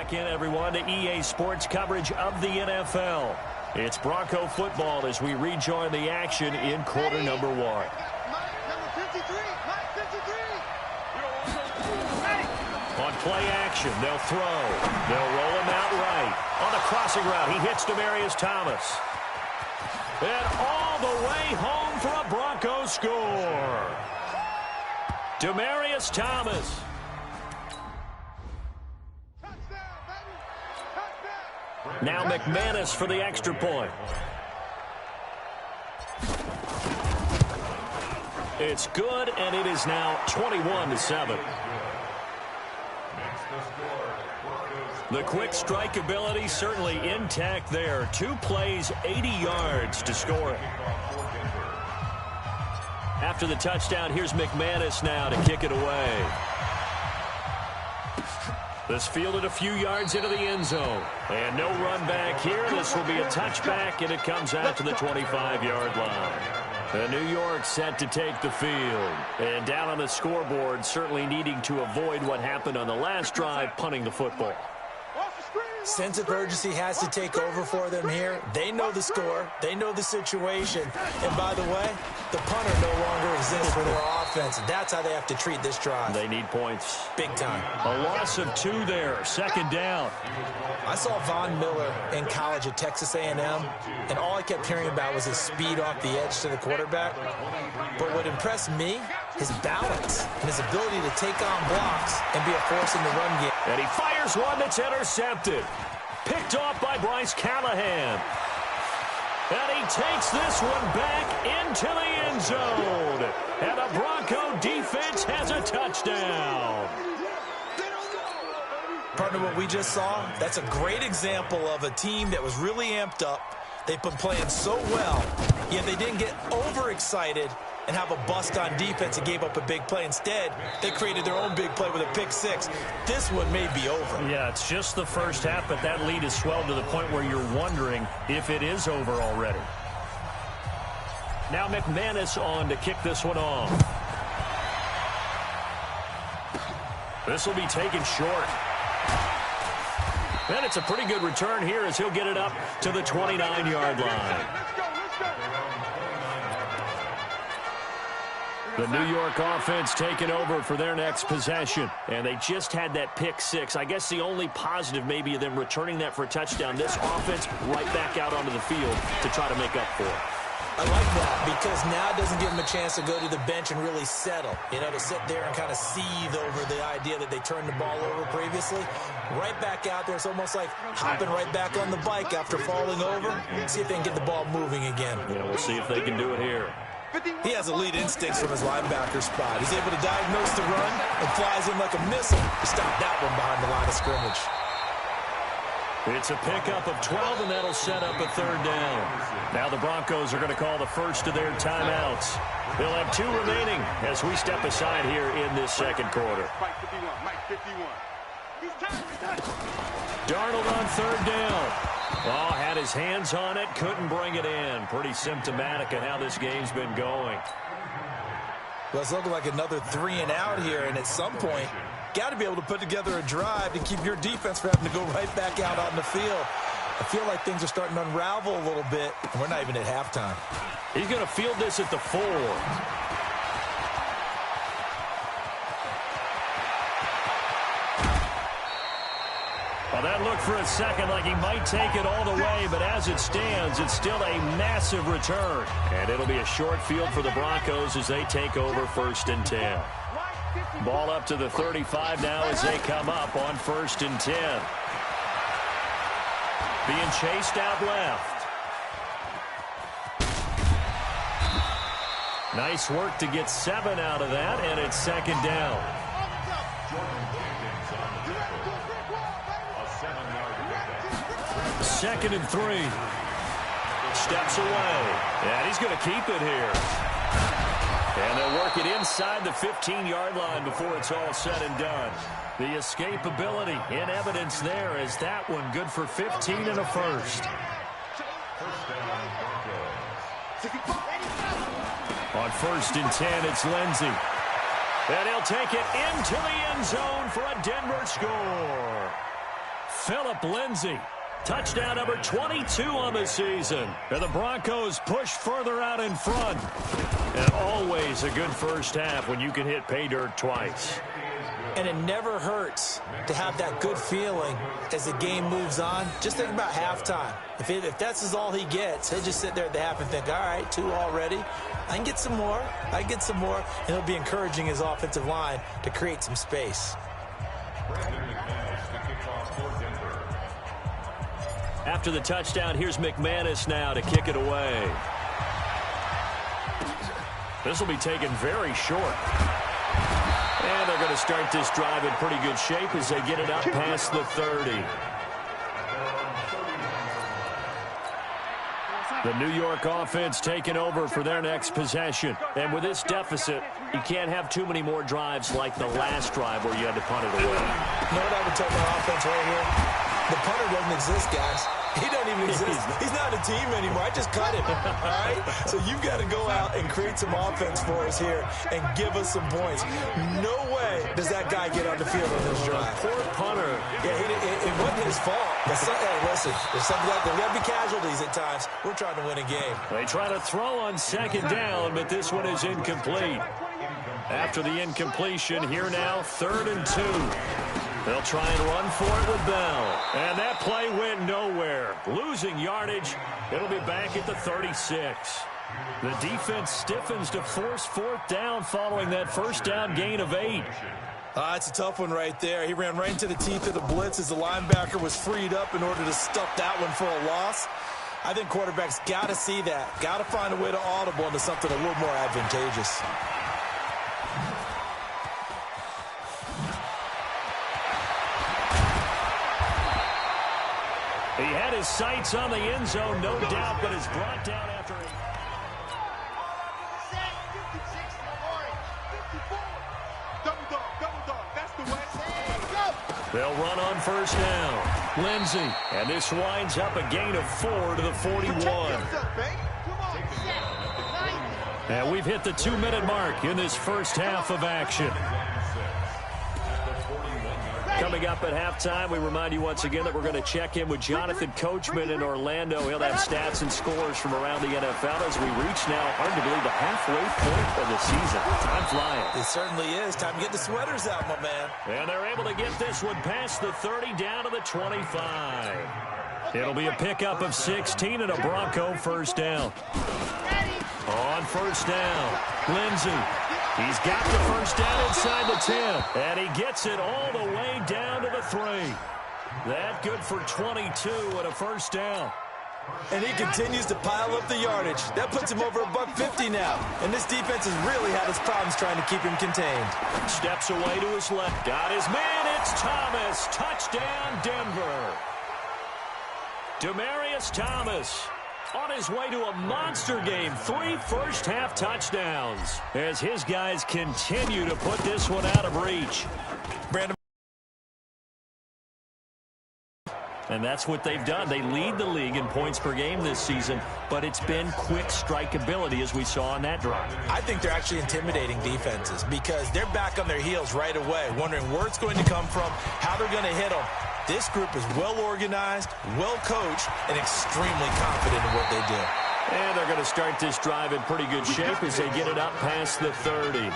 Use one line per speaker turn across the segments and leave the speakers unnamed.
back in, everyone, to EA Sports coverage of the NFL. It's Bronco football as we rejoin the action in quarter number 1. On play action, they'll throw. They'll roll him out right. On the crossing route, he hits Demaryius Thomas. And all the way home for a Broncos score. Demaryius Thomas. Now McManus for the extra point. It's good, and it is now 21-7. The quick strike ability certainly intact there. 2 plays, 80 yards to score it. After the touchdown, here's McManus now to kick it away. This fielded a few yards into the end zone. And no run back here. This will be a touchback, and it comes out to the 25-yard line. And New York set to take the field. And down on the scoreboard, certainly needing to avoid what happened on the last drive, punting the football.
Sense of urgency has to take over for them here. They know the score. They know the situation. And by the way, the punter no longer exists for their offense. That's how they have to treat this drive.
They need points.
Big time.
A loss of 2 there. Second down.
I saw Von Miller in college at Texas A&M, and all I kept hearing about was his speed off the edge to the quarterback. But what impressed me, his balance and his ability to take on blocks and be a force in the run game.
And he fires one that's intercepted. Picked off by Bryce Callahan. And he takes this one back into the end zone. And the Bronco defense has a touchdown.
Partner, what we just saw, that's a great example of a team that was really amped up. They've been playing so well, yet they didn't get overexcited and have a bust on defense and gave up a big play. Instead, they created their own big play with a pick 6. This one may be over.
Yeah, it's just the first half, but that lead has swelled to the point where you're wondering if it is over already. Now McManus on to kick this one off. This will be taken short. And it's a pretty good return here as he'll get it up to the 29-yard line. The New York offense taking over for their next possession. And they just had that pick 6. I guess the only positive maybe of them returning that for a touchdown. This offense right back out onto the field to try to make up for it.
I like that because now it doesn't give them a chance to go to the bench and really settle. You know, to sit there and kind of seethe over the idea that they turned the ball over previously. Right back out there. It's almost like hopping right back on the bike after falling over. See if they can get the ball moving again.
Yeah, we'll see if they can do it here.
He has elite instincts from his linebacker spot. He's able to diagnose the run and flies in like a missile to stop that one behind the line of scrimmage.
It's a pickup of 12, and that'll set up a 3rd down. Now the Broncos are going to call the first of their timeouts. They'll have 2 remaining as we step aside here in this second quarter. Darnold on 3rd down. Oh, had his hands on it, couldn't bring it in. Pretty symptomatic of how this game's been going.
Well, it's looking like another 3 and out here, and at some point, got to be able to put together a drive to keep your defense from having to go right back out on the field. I feel like things are starting to unravel a little bit, and we're not even at halftime.
He's going to field this at the 4. Well, that looked for a second like he might take it all the way, but as it stands, it's still a massive return. And it'll be a short field for the Broncos as they take over 1st and 10. Ball up to the 35 now as they come up on 1st and 10. Being chased out left. Nice work to get 7 out of that, and it's 2nd down. Second and 3. Steps away. And he's going to keep it here. And they'll work it inside the 15-yard line before it's all said and done. The escapability in evidence there as that one good for 15 and a 1st. On 1st and 10, it's Lindsey. And he'll take it into the end zone for a Denver score. Phillip Lindsay. Touchdown number 22 on the season. And the Broncos push further out in front. And always a good first half when you can hit pay dirt twice.
And it never hurts to have that good feeling as the game moves on. Just think about halftime. If that's all he gets, he'll just sit there at the half and think, all right, 2 already. I can get some more. I can get some more. And he'll be encouraging his offensive line to create some space.
After the touchdown, here's McManus now to kick it away. This will be taken very short. And they're going to start this drive in pretty good shape as they get it up past the 30. The New York offense taking over for their next possession. And with this deficit, you can't have too many more drives like the last drive where you had to punt it away.
You know what I would tell my offense right here? The punter doesn't exist, guys. He doesn't even exist. He's not a team anymore. I just cut him, all right? So you've got to go out and create some offense for us here and give us some points. No way does that guy get on the field on this drive.
Poor punter.
Yeah, it wasn't his fault. Hey, listen, there's something like that. We got to be casualties at times. We're trying to win a game.
They try to throw on second down, but this one is incomplete. After the incompletion, here now, 3rd and 2. They'll try and run for it with Bell. And that play went nowhere. Losing yardage. It'll be back at the 36. The defense stiffens to force 4th down following that first down gain of 8.
It's a tough one right there. He ran right into the teeth of the blitz as the linebacker was freed up in order to stuff that one for a loss. I think quarterbacks got to see that. Got to find a way to audible into something a little more advantageous.
He had his sights on the end zone, no doubt, but is brought down after a... They'll run on first down. Lindsay, and this winds up a gain of 4 to the 41. And we've hit the 2-minute mark in this first half of action. Coming up at halftime, we remind you once again that we're going to check in with Jonathan Coachman in Orlando. He'll have stats and scores from around the NFL as we reach now, hard to believe, the halfway point of the season. Time flying.
It certainly is. Time to get the sweaters out, my man.
And they're able to get this one past the 30 down to the 25. It'll be a pickup of 16 and a Bronco first down. On first down, Lindsay. He's got the first down inside the 10, and he gets it all the way down to the 3. That good for 22 and a first down.
And he continues to pile up the yardage. That puts him over $150 now. And this defense has really had its problems trying to keep him contained.
Steps away to his left. Got his man. It's Thomas. Touchdown, Denver. Demaryius Thomas on his way to a monster game. 3 first-half touchdowns as his guys continue to put this one out of reach.
Brandon.
And that's what they've done. They lead the league in points per game this season, but it's been quick strike ability as we saw on that drive.
I think they're actually intimidating defenses because they're back on their heels right away, wondering where it's going to come from, how they're going to hit them. This group is well organized, well coached, and extremely confident in what they do.
And they're going to start this drive in pretty good shape as they get it up past the 30.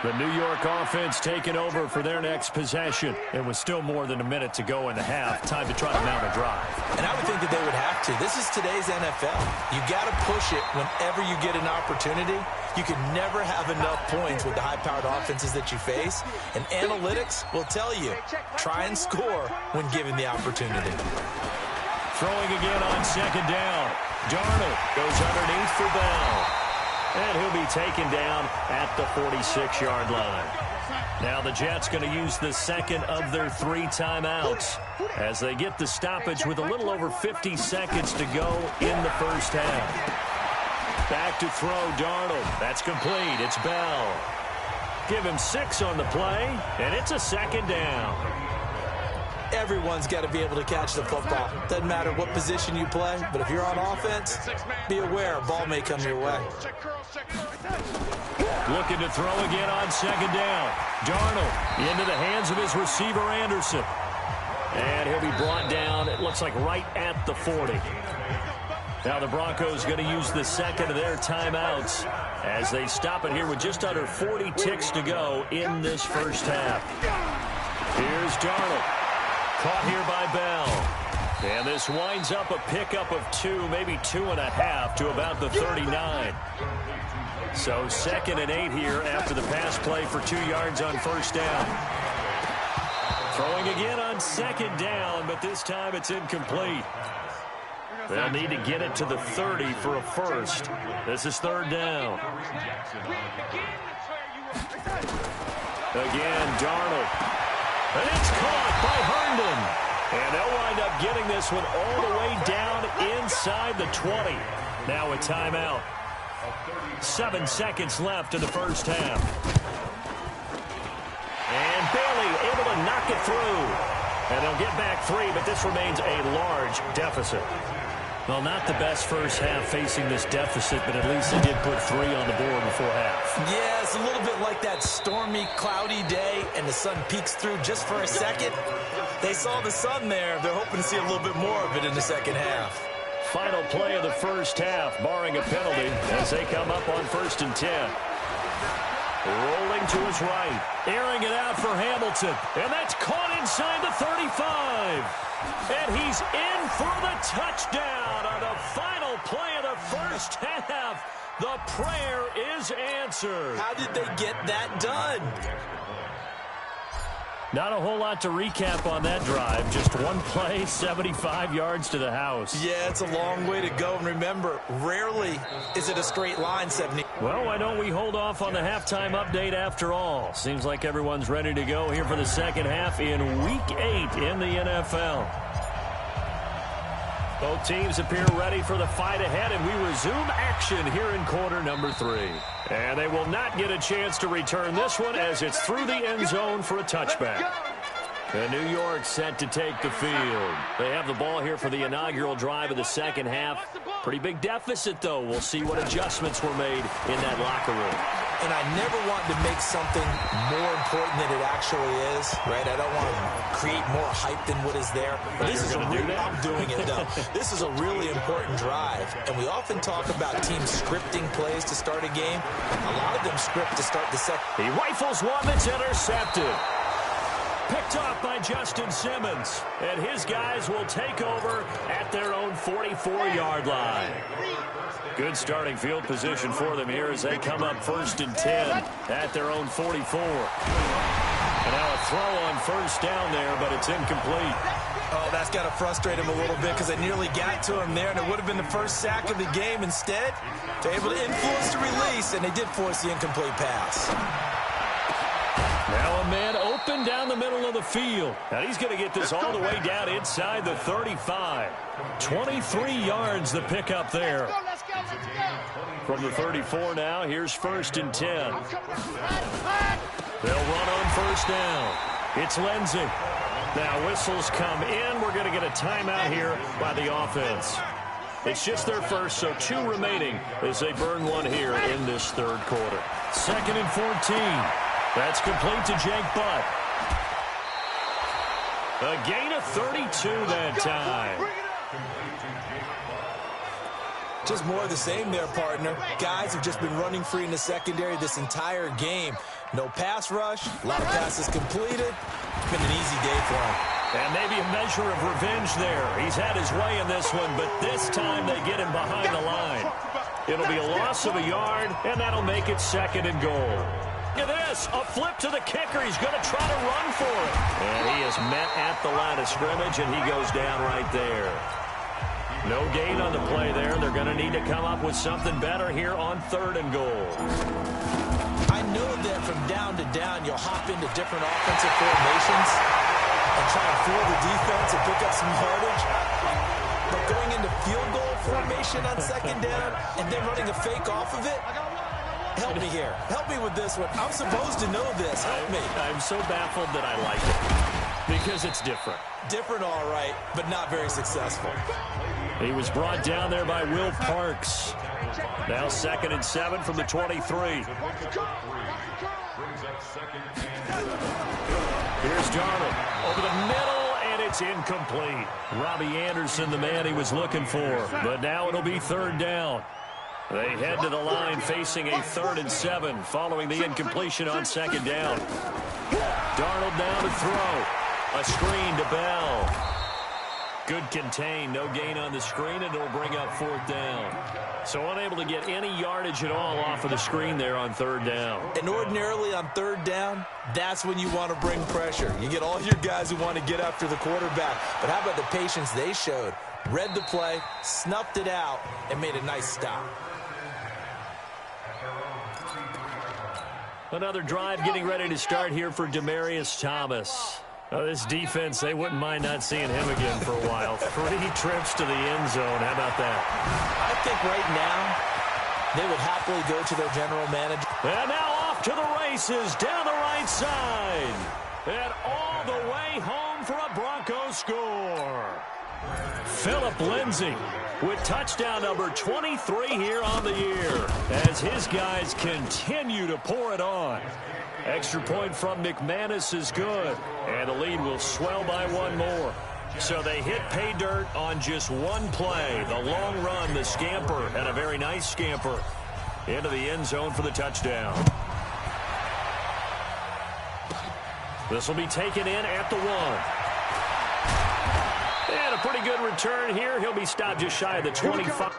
The New York offense taking over for their next possession. It was still more than a minute to go in the half. Time to try to mount a drive.
And I would think that they would have to. This is today's NFL. You got to push it whenever you get an opportunity. You can never have enough points with the high-powered offenses that you face. And analytics will tell you, try and score when given the opportunity.
Throwing again on second down. Darnold goes underneath for Bell. And he'll be taken down at the 46-yard line. Now the Jets going to use the second of their 3 timeouts as they get the stoppage with a little over 50 seconds to go in the first half. Back to throw, Darnold. That's complete. It's Bell. Give him 6 on the play, and it's a second down.
Everyone's got to be able to catch the football. Doesn't matter what position you play, but if you're on offense, be aware a ball may come your way.
Looking to throw again on second down. Darnold into the hands of his receiver, Anderson. And he'll be brought down, it looks like right at the 40. Now the Broncos going to use the second of their timeouts as they stop it here with just under 40 ticks to go in this first half. Here's Darnold. Caught here by Bell. And this winds up a pickup of 2, maybe 2.5 to about the 39. So 2nd and 8 here after the pass play for 2 yards on first down. Throwing again on second down, but this time it's incomplete. They'll need to get it to the 30 for a first. This is 3rd down. Again, Darnold. And it's caught by Herndon. And they'll wind up getting this one all the way down inside the 20. Now a timeout. 7 seconds left in the first half. And Bailey able to knock it through. And they'll get back 3, but this remains a large deficit. Well, not the best first half facing this deficit, but at least they did put 3 on the board before half.
Yeah, it's a little bit like that stormy, cloudy day, and the sun peeks through just for a second. They saw the sun there. They're hoping to see a little bit more of it in the second half.
Final play of the first half, barring a penalty, as they come up on 1st and 10. Rolling to his right, airing it out for Hamilton, and that's caught inside the 35. And he's in for the touchdown on the final play of the first half. The prayer is answered.
How did they get that done?
Not a whole lot to recap on that drive. Just one play, 75 yards to the house.
Yeah, it's a long way to go. And remember, rarely is it a straight line, 70.
Well, why don't we hold off on the halftime update after all? Seems like everyone's ready to go here for the second half in Week 8 in the NFL. Both teams appear ready for the fight ahead, and we resume action here in quarter number 3. And they will not get a chance to return this one as it's through the end zone for a touchback. And New York set to take the field. They have the ball here for the inaugural drive of the second half. Pretty big deficit, though. We'll see what adjustments were made in that locker room.
And I never want to make something more important than it actually is, right? I don't want to create more hype than what is there. This is I'm doing it, though. This is a really important drive. And we often talk about teams scripting plays to start a game. A lot of them script to start the second.
He rifles one that's intercepted. Picked off by Justin Simmons. And his guys will take over at their own 44-yard line. Good starting field position for them here as they come up 1st and 10 at their own 44. And now a throw on first down there, but it's incomplete.
Oh, that's got to frustrate him a little bit because they nearly got to him there, and it would have been the first sack of the game. Instead, they're able to influence the release, and they did force the incomplete pass.
Now a man open down the middle of the field. And he's going to get this all the way down inside the 35. 23 yards the pickup there. From the 34 now, here's 1st and 10. They'll run on first down. It's Lindsey. Now whistles come in. We're going to get a timeout here by the offense. It's just their first, so 2 remaining as they burn one here in this 3rd quarter. 2nd and 14. That's complete to Jake Butt. A gain of 32 that time.
Just more of the same there, partner. Guys have just been running free in the secondary this entire game. No pass rush, a lot of passes completed. It's been an easy day for him.
And maybe a measure of revenge there. He's had his way in this one, but this time they get him behind the line. It'll be a loss of a yard, and that'll make it 2nd and goal. Look at this, a flip to the kicker. He's going to try to run for it. And he is met at the line of scrimmage, and he goes down right there. No gain on the play there. They're going to need to come up with something better here on 3rd and goal.
I know that from down to down, you'll hop into different offensive formations and try and fool the defense and pick up some yardage. But going into field goal formation on 2nd down and then running a fake off of it, help me here. Help me with this one. I'm supposed to know this. Help me.
I'm so baffled that I like it. Because it's different.
Different, all right, but not very successful.
He was brought down there by Will Parks. Now 2nd and 7 from the 23. Here's Darnold over the middle, and it's incomplete. Robbie Anderson, the man he was looking for, but now it'll be 3rd down. They head to the line facing a 3rd and 7 following the incompletion on 2nd down. Darnold now to throw. A screen to Bell. Good contain, no gain on the screen, and it'll bring up 4th down. So unable to get any yardage at all off of the screen there on 3rd down.
And ordinarily on 3rd down, that's when you want to bring pressure. You get all your guys who want to get after the quarterback. But how about the patience they showed? Read the play, snuffed it out, and made a nice stop.
Another drive getting ready to start here for Demaryius Thomas. This defense, they wouldn't mind not seeing him again for a while. 3 trips to the end zone. How about that?
I think right now they would happily go to their general manager.
And now off to the races down the right side. And all the way home for a Broncos score. Phillip Lindsay with touchdown number 23 here on the year as his guys continue to pour it on. Extra point from McManus is good, and the lead will swell by 1 more. So they hit pay dirt on just 1 play. The long run, the scamper, and a very nice scamper into the end zone for the touchdown. This will be taken in at the 1. And a pretty good return here. He'll be stopped just shy of the 25.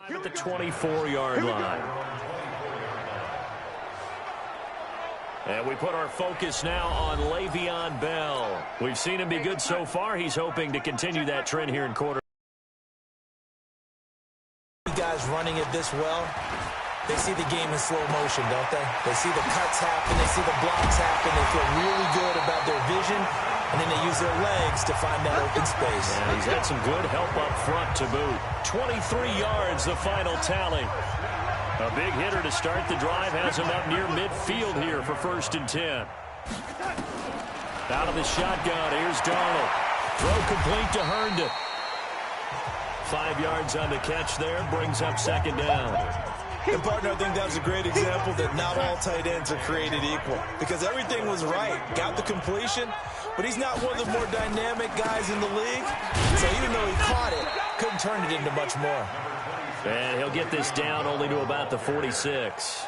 At the 24-yard line. And we put our focus now on Le'Veon Bell. We've seen him be good so far. He's hoping to continue that trend here in quarter.
Guys running it this well, they see the game in slow motion, don't they? They see the cuts happen, they see the blocks happen, they feel really good about their vision, and then they use their legs to find that open space.
And he's had some good help up front to boot. 23 yards, the final tally. A big hitter to start the drive has him up near midfield here for 1st and 10. Out of the shotgun, here's Darnold. Throw complete to Herndon. 5 yards on the catch there, brings up 2nd down.
And, partner, I think that was a great example that not all tight ends are created equal. Because everything was right. Got the completion, but he's not one of the more dynamic guys in the league. So even though he caught it, couldn't turn it into much more.
And he'll get this down only to about the 46.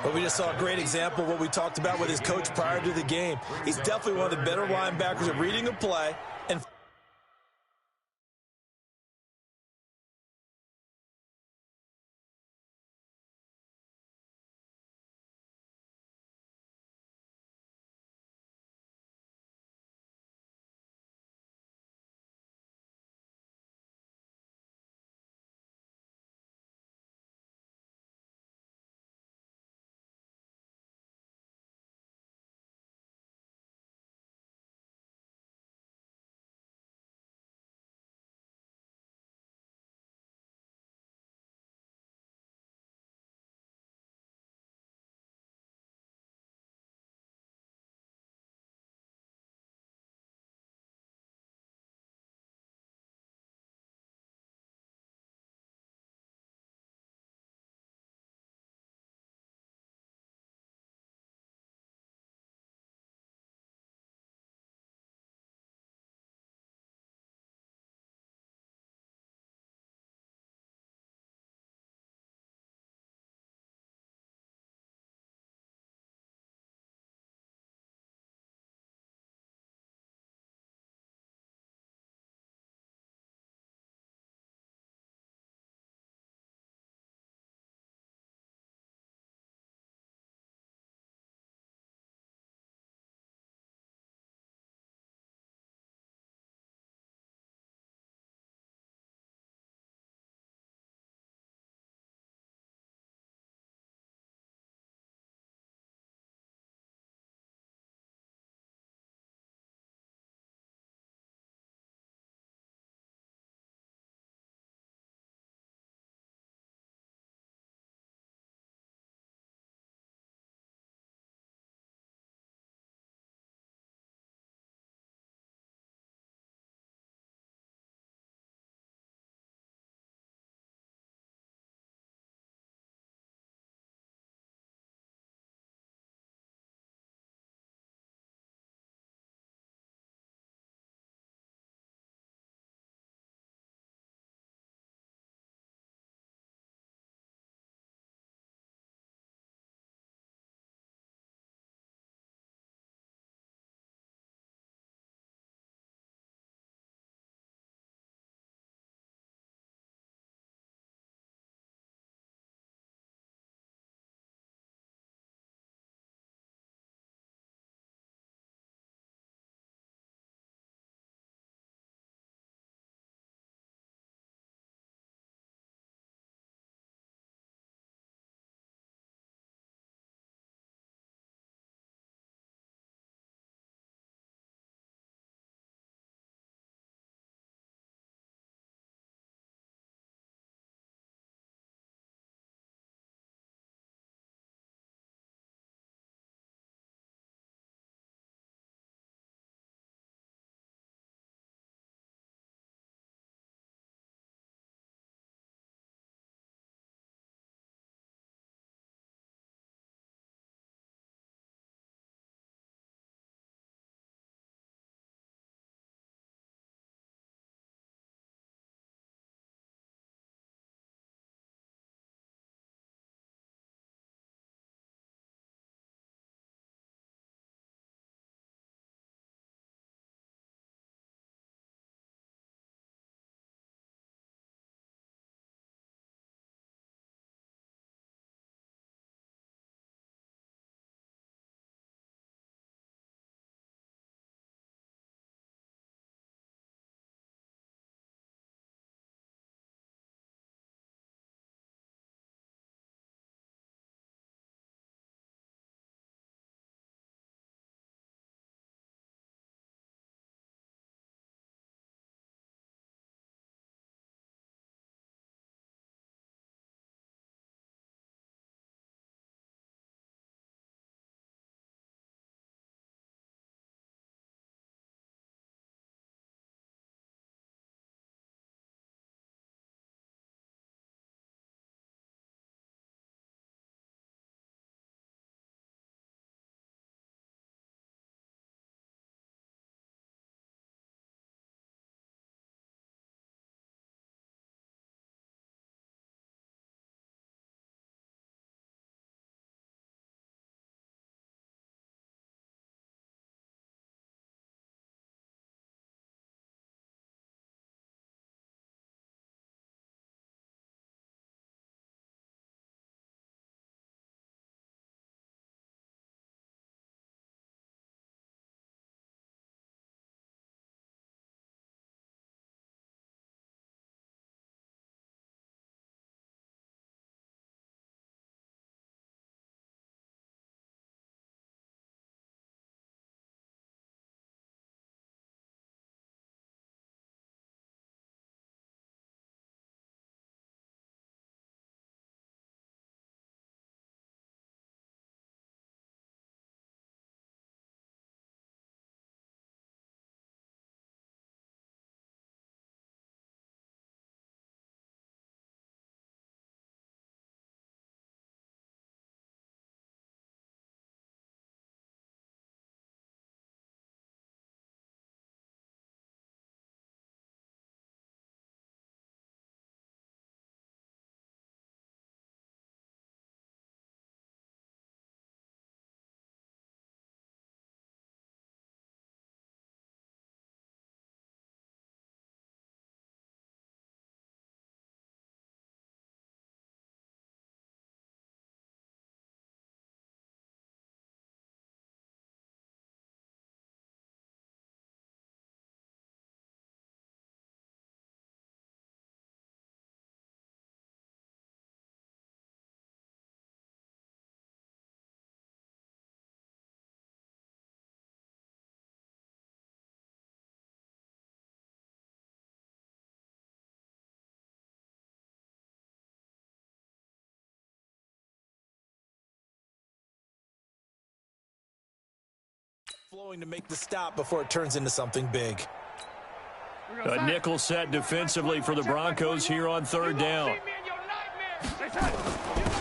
But we just saw a great example of what we talked about with his coach prior to the game. He's definitely one of the better linebackers at reading a play and flowing to make the stop before it turns into something big.
A nickel set defensively for the Broncos here on third down.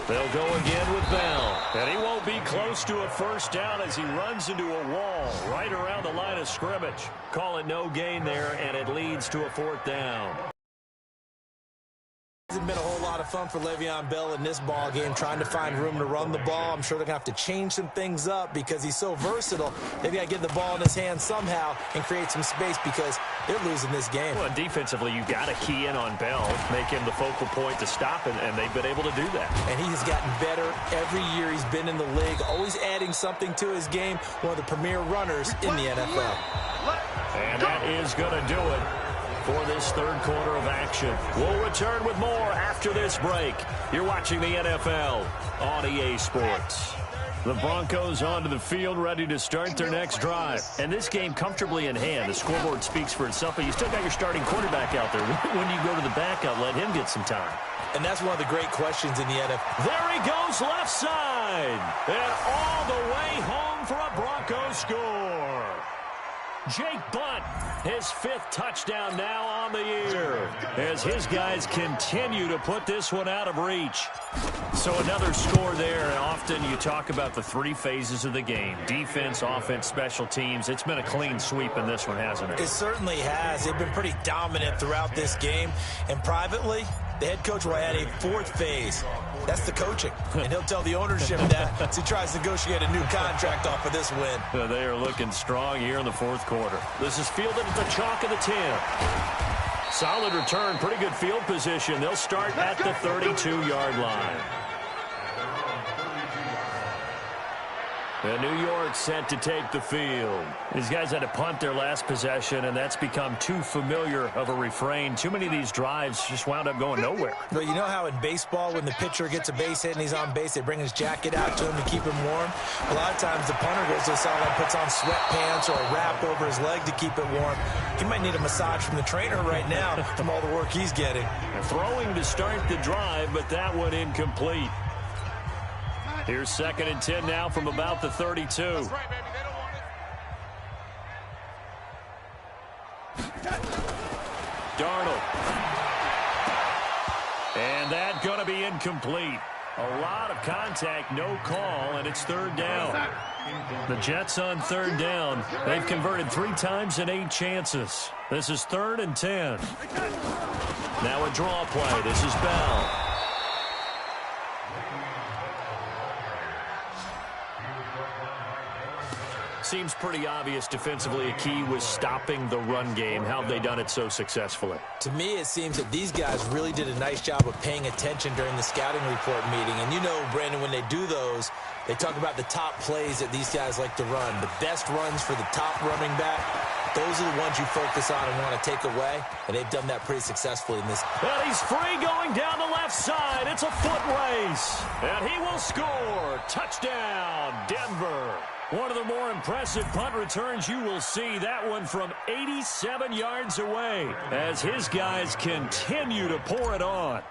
They'll go again with Bell. And he won't be close to a first down as he runs into a wall right around the line of scrimmage. Call it no gain there, and it leads to a fourth down.
Hasn't been a whole lot of fun for Le'Veon Bell in this ball game, trying to find room to run the ball. I'm sure they're going to have to change some things up because he's so versatile. They've got to get the ball in his hands somehow and create some space because they're losing this game.
Well, defensively, you've got to key in on Bell, make him the focal point to stop it, and they've been able to do that.
And he has gotten better every year he's been in the league, always adding something to his game, one of the premier runners in the NFL.
And that is going to do it for this third quarter of action. We'll return with more after this break. You're watching the NFL on EA Sports. The Broncos onto the field, ready to start their next drive. And this game comfortably in hand. The scoreboard speaks for itself, but you still got your starting quarterback out there. When do you go to the backup, let him get some time?
And that's one of the great questions in the NFL.
There he goes, left side. And all the way home for a Broncos score. Jake Butt, his 5th touchdown now on the year, as his guys continue to put this one out of reach. So another score there, and often you talk about the 3 phases of the game: defense, offense, special teams. It's been a clean sweep in this one, hasn't it?
It certainly has. They've been pretty dominant throughout this game, and privately, the head coach will add a 4th phase. That's the coaching, and he'll tell the ownership that as he tries to negotiate a new contract off of this win.
They are looking strong here in the 4th quarter. This is fielded at the chalk of the 10. Solid return, pretty good field position. They'll start at the 32-yard line. And New York set to take the field. These guys had to punt their last possession, and that's become too familiar of a refrain. Too many of these drives just wound up going nowhere.
But you know how in baseball, when the pitcher gets a base hit and he's on base, they bring his jacket out to him to keep him warm? A lot of times the punter goes to the sideline, puts on sweatpants or a wrap over his leg to keep it warm. He might need a massage from the trainer right now from all the work he's getting.
Throwing to start the drive, but that one incomplete. Here's 2nd and 10 now from about the 32. That's right, baby. They don't want it. Darnold. And that going to be incomplete. A lot of contact, no call, and it's 3rd down. The Jets on 3rd down. They've converted 3 times in 8 chances. This is 3rd and 10. Now a draw play. This is Bell. Seems pretty obvious defensively a key was stopping the run game. How have they done it so successfully?
To me, it seems that these guys really did a nice job of paying attention during the scouting report meeting. And you know, Brandon, when they do those, they talk about the top plays that these guys like to run. The best runs for the top running back, those are the ones you focus on and want to take away. And they've done that pretty successfully in this.
And he's free going down the left side. It's a foot race. And he will score. Touchdown, Denver. One of the more impressive punt returns you will see. That one from 87 yards away as his guys continue to pour it on.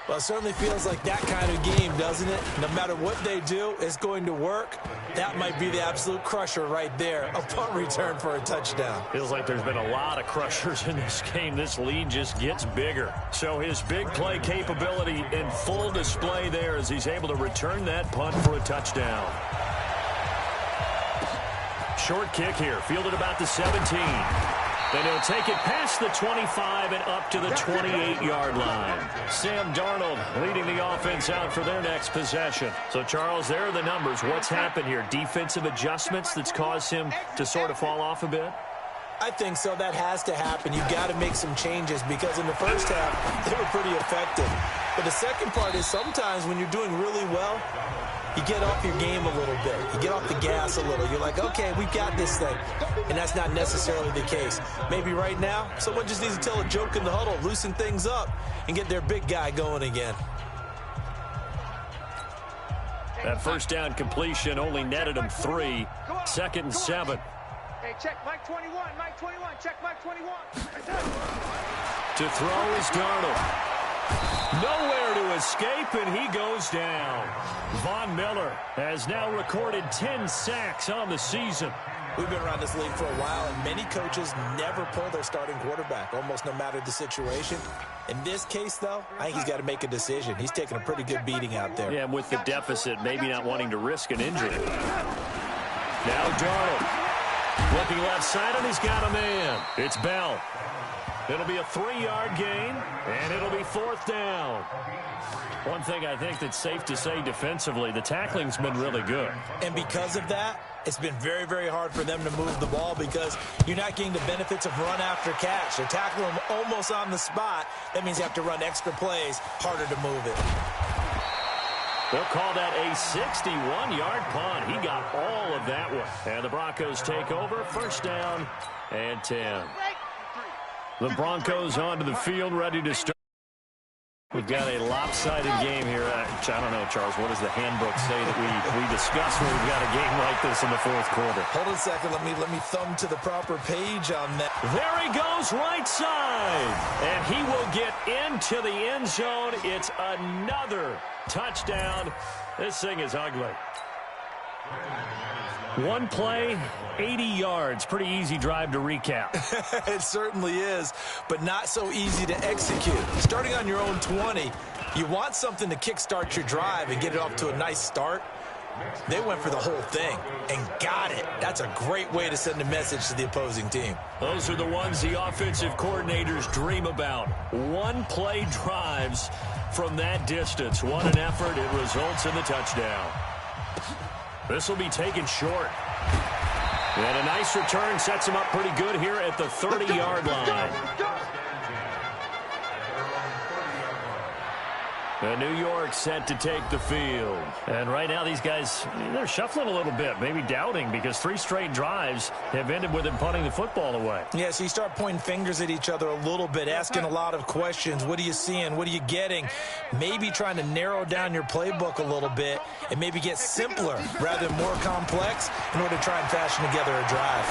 Well, it certainly feels like that kind of game, doesn't it? No matter what they do, it's going to work. That might be the absolute crusher right there. A punt return for a touchdown.
Feels like there's been a lot of crushers in this game. This lead just gets bigger. So his big play capability in full display there as he's able to return that punt for a touchdown. Short kick here, fielded about the 17. Then he'll take it past the 25 and up to the 28-yard line. Sam Darnold leading the offense out for their next possession. So, Charles, there are the numbers. What's happened here? Defensive adjustments that's caused him to sort of fall off a bit?
I think so. That has to happen. You've got to make some changes because in the first half, they were pretty effective. But the second part is sometimes when you're doing really well, you get off your game a little bit. You get off the gas a little. You're like, okay, we've got this thing. And that's not necessarily the case. Maybe right now, someone just needs to tell a joke in the huddle, loosen things up, and get their big guy going again.
That first down completion only netted him 3. 2nd and 7.
Hey, check Mike 21, Mike 21, check Mike 21.
To throw is Darnold. Nowhere to escape, and he goes down. Von Miller has now recorded 10 sacks on the season.
We've been around this league for a while, and many coaches never pull their starting quarterback, almost no matter the situation. In this case, though, I think he's got to make a decision. He's taking a pretty good beating out there.
Yeah, and with the deficit, maybe not wanting to risk an injury. Now Darnold. Looking left side, and he's got a man. It's Bell. It'll be a 3-yard gain, and it'll be 4th down. One thing I think that's safe to say defensively, the tackling's been really good.
And because of that, it's been very, very hard for them to move the ball because you're not getting the benefits of run after catch. They tackle them almost on the spot. That means you have to run extra plays, harder to move it.
They'll call that a 61-yard punt. He got all of that one. And the Broncos take over, 1st down and 10. The Broncos onto the field, ready to start. We've got a lopsided game here. I don't know, Charles, what does the handbook say that we discuss when we've got a game like this in the 4th quarter?
Hold on a second. Let me thumb to the proper page on that.
There he goes, right side. And he will get into the end zone. It's another touchdown. This thing is ugly. One play, 80 yards. Pretty easy drive to recap.
It certainly is, but not so easy to execute. Starting on your own 20, you want something to kickstart your drive and get it off to a nice start. They went for the whole thing and got it. That's a great way to send a message to the opposing team.
Those are the ones the offensive coordinators dream about. One-play drives from that distance. What an effort. It results in the touchdown. This will be taken short. And a nice return sets him up pretty good here at the 30-yard line. And New York set to take the field. And right now these guys, they're shuffling a little bit, maybe doubting, because 3 straight drives have ended with them punting the football away.
Yeah, so you start pointing fingers at each other a little bit, asking a lot of questions. What are you seeing? What are you getting? Maybe trying to narrow down your playbook a little bit and maybe get simpler rather than more complex in order to try and fashion together a drive.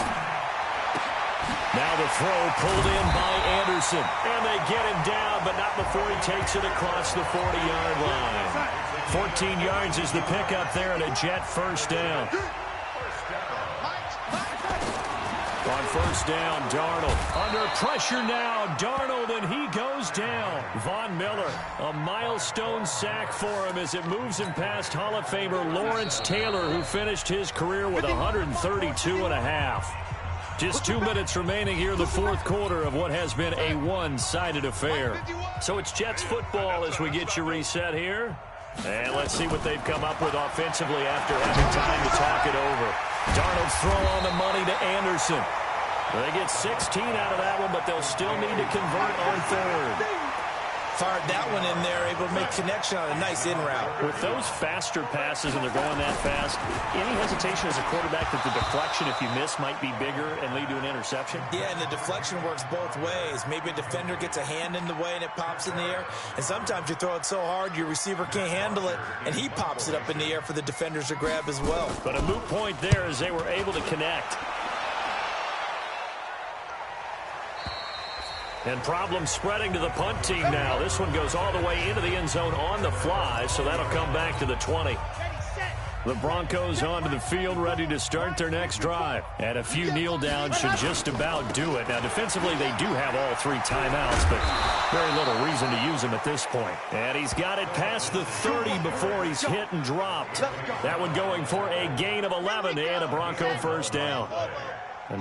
Now the throw pulled in by Anderson. And they get him down, but not before he takes it across the 40-yard line. 14 yards is the pickup there and a Jet 1st down. On 1st down, Darnold. Under pressure now, Darnold, and he goes down. Von Miller, a milestone sack for him as it moves him past Hall of Famer Lawrence Taylor, who finished his career with 132.5. Just 2 minutes remaining here in the 4th quarter of what has been a one-sided affair. So it's Jets football as we get you reset here. And let's see what they've come up with offensively after having time to talk it over. Darnold's throw on the money to Anderson. They get 16 out of that one, but they'll still need to convert on 3rd.
Fired that one in there, able to make connection on a nice in route.
With those faster passes and they're going that fast, any hesitation as a quarterback that the deflection, if you miss, might be bigger and lead to an interception?
Yeah, and the deflection works both ways. Maybe a defender gets a hand in the way and it pops in the air. And sometimes you throw it so hard your receiver can't handle it, and he pops it up in the air for the defenders to grab as well.
But a moot point there as they were able to connect. And problems spreading to the punt team now. This one goes all the way into the end zone on the fly, so that'll come back to the 20. The Broncos onto the field, ready to start their next drive. And a few kneel downs should just about do it. Now, defensively, they do have all 3 timeouts, but very little reason to use them at this point. And he's got it past the 30 before he's hit and dropped. That one going for a gain of 11 and a Bronco 1st down.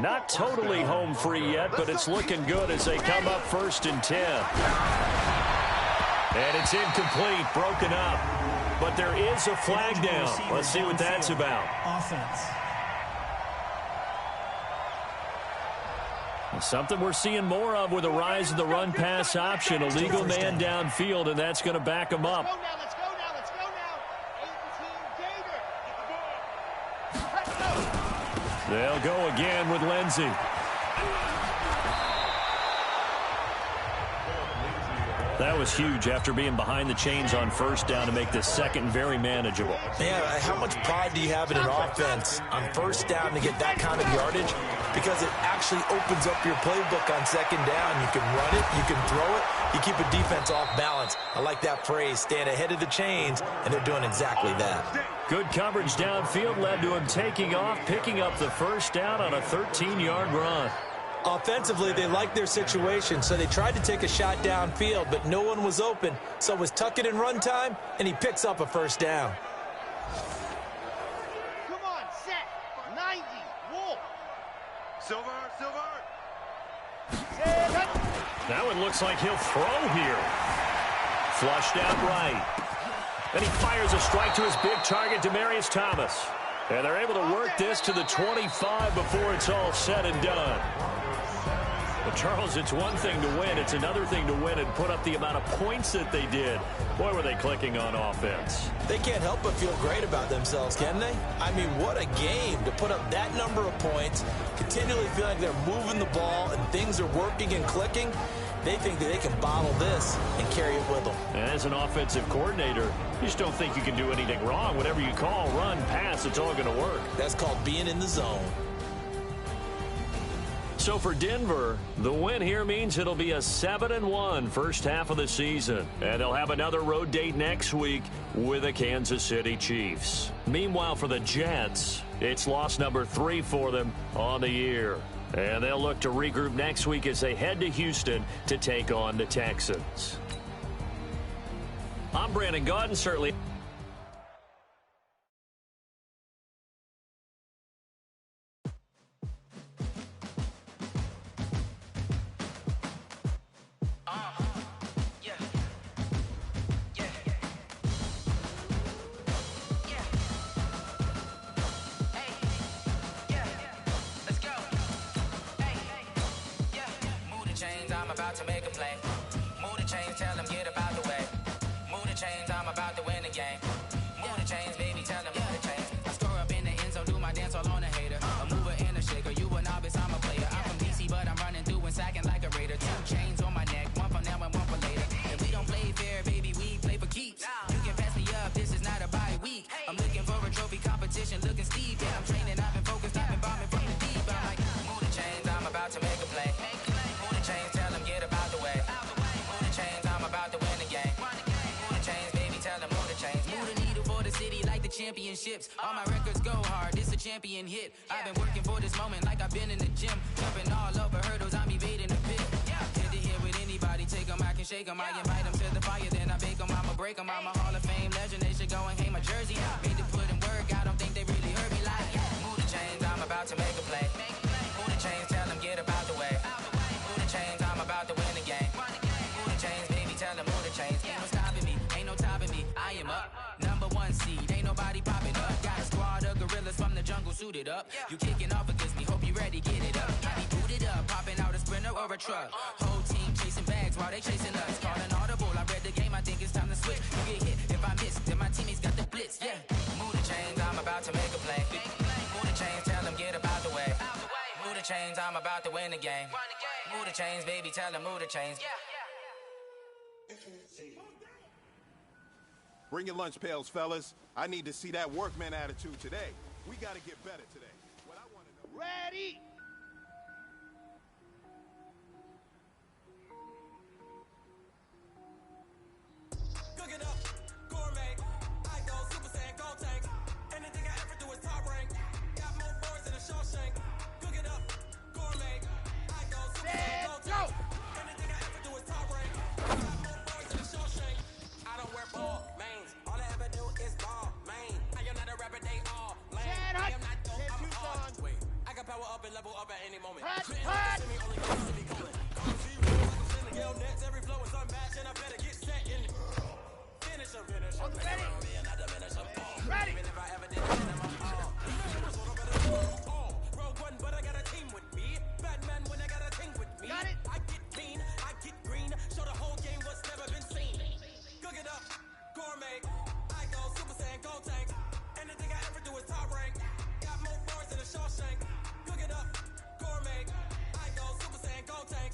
Not totally home free yet, but it's looking good as they come up 1st and 10. And it's incomplete, broken up. But there is a flag down. Let's see what that's about.
Offense.
Something we're seeing more of with the rise of the run-pass option. A legal man downfield, and that's going to back him up.
Let's go now.
They'll go again with Lindsey. That was huge after being behind the chains on 1st down to make this 2nd very manageable.
Man, how much pride do you have in an offense on 1st down to get that kind of yardage? because it actually opens up your playbook on second down. You can run it, you can throw it, you keep a defense off balance. I like that phrase, stand ahead of the chains, and they're doing exactly that.
Good coverage downfield led to him taking off, picking up the first down on a 13-yard run.
Offensively, they liked their situation, so they tried to take a shot downfield, but no one was open. So it was tuck it in run time, and he picks up a first down.
Come on, set. 90. Wolf.
Silver.
Now it looks like he'll throw here. Flushed out right. Then he fires a strike to his big target, Demaryius Thomas. And they're able to work this to the 25 before it's all said and done. But, Charles, it's one thing to win. It's another thing to win and put up the amount of points that they did. Boy, were they clicking on offense.
They can't help but feel great about themselves, can they? I mean, what a game to put up that number of points, continually feel like they're moving the ball and things are working and clicking. They think that they can bottle this and carry it with them.
And as an offensive coordinator, you just don't think you can do anything wrong. Whatever you call, run, pass, it's all going to work.
That's called being in the zone.
So for Denver, the win here means it'll be a 7-1 first half of the season. And they'll have another road date next week with the Kansas City Chiefs. Meanwhile, for the Jets, it's loss number 3 for them on the year. And they'll look to regroup next week as they head to Houston to take on the Texans. I'm Brandon Gaudin, certainly.
I'm about to make a play. Move the chains, tell them get about the way. Move the chains, I'm about to win the game. Move the chains, baby, tell them move the chains. I score up in the end zone, do my dance all on a hater. A mover and a shaker, you a novice, I'm a player. I'm from DC, but I'm running through and sacking like a raider. 2 chains on my neck, one for now and one for later. And we don't play fair, baby, we play for keeps. You can pass me up, this is not a bye week. I'm looking for a trophy competition, looking steep. Yeah, I'm training, I've been focused, I've been bombing from the deep. I'm like, move the chains, I'm about to make a play. Move the chains, tell them get about the way. Move the chains, I'm about to win the game. Move the chains, baby, tell them move the chains. Move the needle for the city like the championships. All my records go hard, this a champion hit. I've been working for this moment like I've been in the gym. Jumping all over hurdles, I'm evading the pit. Head to head with anybody, take them, I can shake them. I invite them to the fire, then I bake them, I'ma break them. I'm a Hall of Fame legend, they should go and hang my jersey. Made to put in work, I don't think they really heard me like, move the chains, I'm about to make a play. Move the chains, tell them get about the way. Move the chains, I'm about to win the game. Move the chains, baby, tell them move the chains. Ain't no stopping me, ain't no topping me, I am up. #1 seed, ain't nobody popping up. Got a squad of gorillas from the jungle suited up. You kicking off against me, hope you ready, get it up. I be booted up, popping out a Sprinter or a truck. Whole team chasing bags while they chasing us. Call an audible, I read the game, I think it's time to switch. You get hit, if I miss, then my teammates got the blitz, yeah. Move the chains, I'm about to make a play. Move the chains, tell them get about the way. Move the chains, I'm about to win the game. Move the chains, baby, tell them move the chains.
Bring your lunch pails, fellas. I need to see that workman attitude today. We got to get better today. What I want to know.
Ready.
Cook it up, gourmet. I go Super Saiyan, go tank. Anything I ever do is top rank. Got more boards than a Shawshank. Cook it up, gourmet. I go Super Saiyan, go tank. Anything I ever do is top rank. Got more boards than a Shawshank. I don't wear ball mains. All I ever do is ball main. I am not a rapper, they all lame. I am not dope, I'm an art. Wait, I can power up and level up at any moment.
Hut.
Me only goes to be calling. Come see real like I'm sending Gale Nets. Every flow is unmatched and I better get set in it. Finish him.
Ready.
Me and I diminish him.
Ready.
Even if I ever did it, I'm all. Rogue One, but I got a team with me. Batman when I got a team with me.
Got it.
I get mean, I get green. Show the whole game what's never been seen. Cook it up, gourmet. I go Super Saiyan, go tank. Anything I ever do is top rank. Got more bars than a Shawshank. Cook it up, gourmet. I go Super Saiyan, go tank.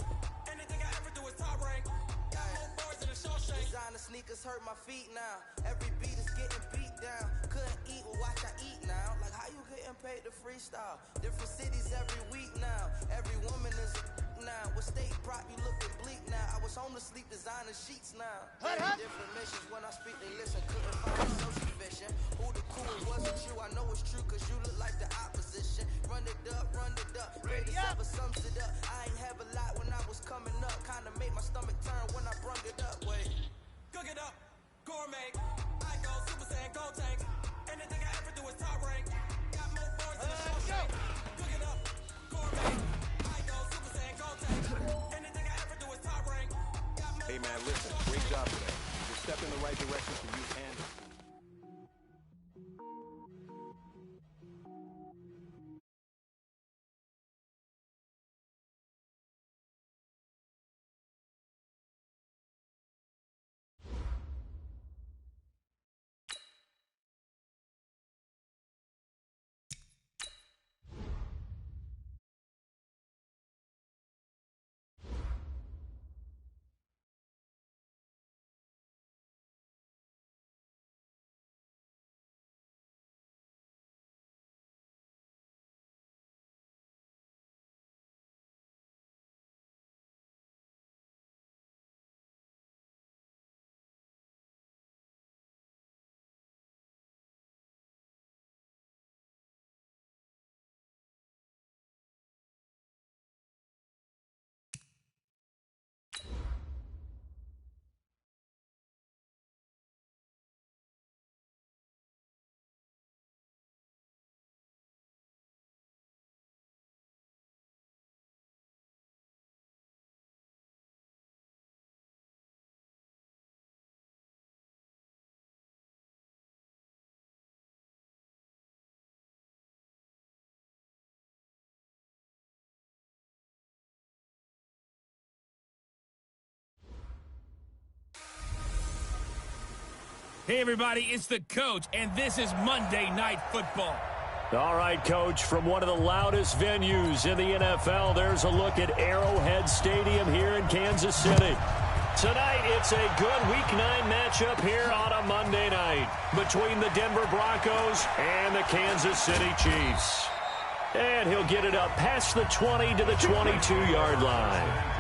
Anything I ever do is top rank. Got more bars than a Shawshank.
Designer sneakers hurt my feet now. Every beat is
getting beat down. Couldn't eat, well, watch I eat now. Like, how you getting paid to freestyle? Different cities every week now. Every woman is a now. With state prop, you looking bleak now. I was home to sleep designing sheets now. Different missions when I speak, they listen. Couldn't find it so sufficient. Who the cool wasn't you? I know it's true, cause you look like the opposition. Run it up, greatest ever sums it up. I ain't have a lot when I was coming up. Kinda made my stomach turn when I brung it up. Wait.
Cook it up, gourmet. I go Super Saiyan, go tank. Anything I ever do is top rank. Got more bars than a show shank. Cook it up, gourmet. I go Super Saiyan, go tank. Anything I ever do is top rank.
Hey, man, listen. Great job today. You're stepping in the right direction for you and the team.
Hey, everybody, it's the coach, and this is Monday Night Football.
All right, Coach, from one of the loudest venues in the NFL, there's a look at Arrowhead Stadium here in Kansas City. Tonight, it's a good Week 9 matchup here on a Monday night between the Denver Broncos and the Kansas City Chiefs. And he'll get it up past the 20 to the 22-yard line.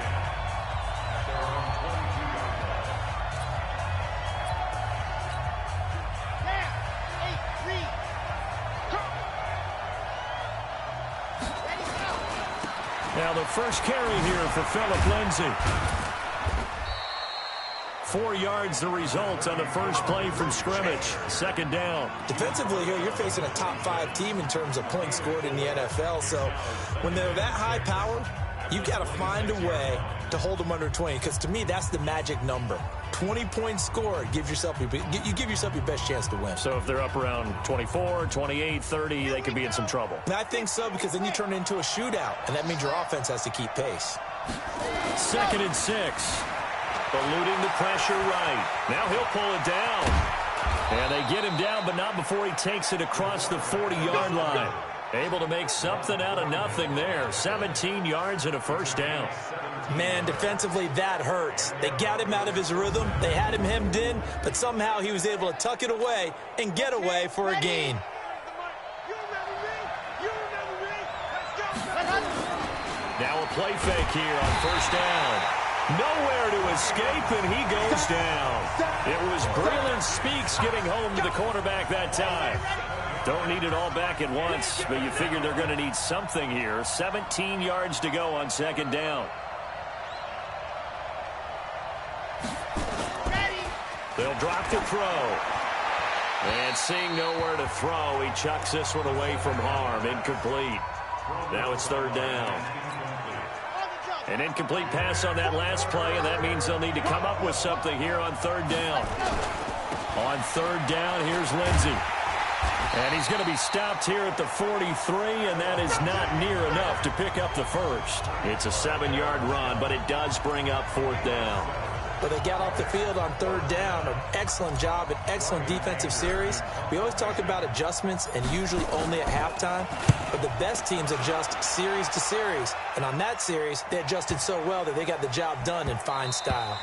Now the first carry here for Phillip Lindsay. 4 yards the result on the first play from scrimmage. Second down.
Defensively here, you're facing a top 5 team in terms of points scored in the NFL. So when they're that high powered, you've got to find a way to hold them under 20. Because to me, that's the magic number. 20 points scored gives yourself you give yourself your best chance to win.
So if they're up around 24, 28, 30, they could be in some trouble.
And I think so, because then you turn it into a shootout, and that means your offense has to keep pace.
2nd and 6. Eluding the pressure right. Now he'll pull it down. And they get him down, but not before he takes it across the 40-yard line. Able to make something out of nothing there. 17 yards and a first down.
Man, defensively, that hurts. They got him out of his rhythm. They had him hemmed in, but somehow he was able to tuck it away and get away for a gain.
Now a play fake here on first down. Nowhere to escape, and he goes down. It was Breland Speaks getting home to the quarterback that time. Don't need it all back at once, but you figure they're going to need something here. 17 yards to go on second down. They'll drop the throw. And seeing nowhere to throw, he chucks this one away from harm. Incomplete. Now it's third down. An incomplete pass on that last play, and that means they'll need to come up with something here on third down. On third down, here's Lindsay. And he's going to be stopped here at the 43, and that is not near enough to pick up the first. It's a 7-yard run, but it does bring up fourth down.
But they got off the field on third down. An excellent job, an excellent defensive series. We always talk about adjustments, and usually only at halftime. But the best teams adjust series to series. And on that series, they adjusted so well that they got the job done in fine style.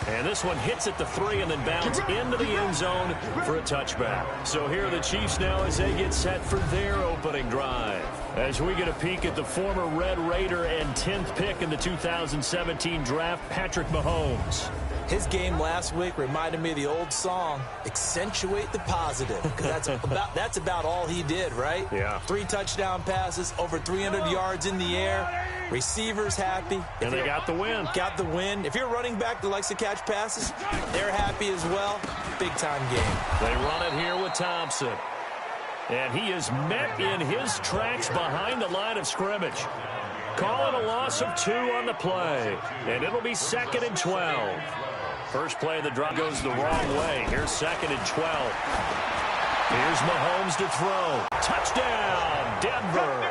And this one hits at the 3 and then bounds into the end zone for a touchback. So here are the Chiefs now as they get set for their opening drive. As we get a peek at the former Red Raider and 10th pick in the 2017 draft, Patrick Mahomes.
His game last week reminded me of the old song, Accentuate the Positive, because that's about all he did, right?
Yeah.
3 touchdown passes, over 300 yards in the air, receivers happy.
And they got the win.
Got the win. If you're a running back that likes to catch passes, they're happy as well. Big-time game.
They run it here with Thompson. And he is met in his tracks behind the line of scrimmage. Calling a loss of 2 on the play. And it'll be 2nd and 12. First play of the drive goes the wrong way. Here's 2nd and 12. Here's Mahomes to throw. Touchdown, Denver.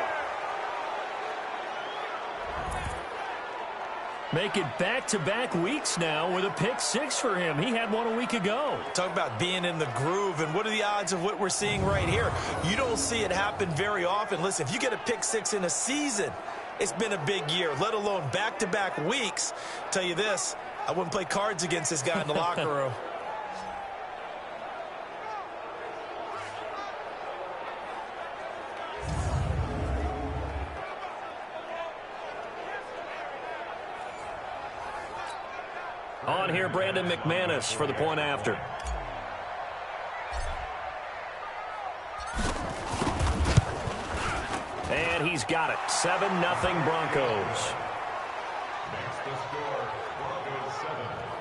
Make it back-to-back weeks now with a pick 6 for him. He had one a week ago.
Talk about being in the groove, and what are the odds of what we're seeing right here? You don't see it happen very often. Listen, if you get a pick 6 in a season, it's been a big year, let alone back-to-back weeks. Tell you this, I wouldn't play cards against this guy in the locker room.
On here, Brandon McManus for the point after. And he's got it. 7-0 Broncos.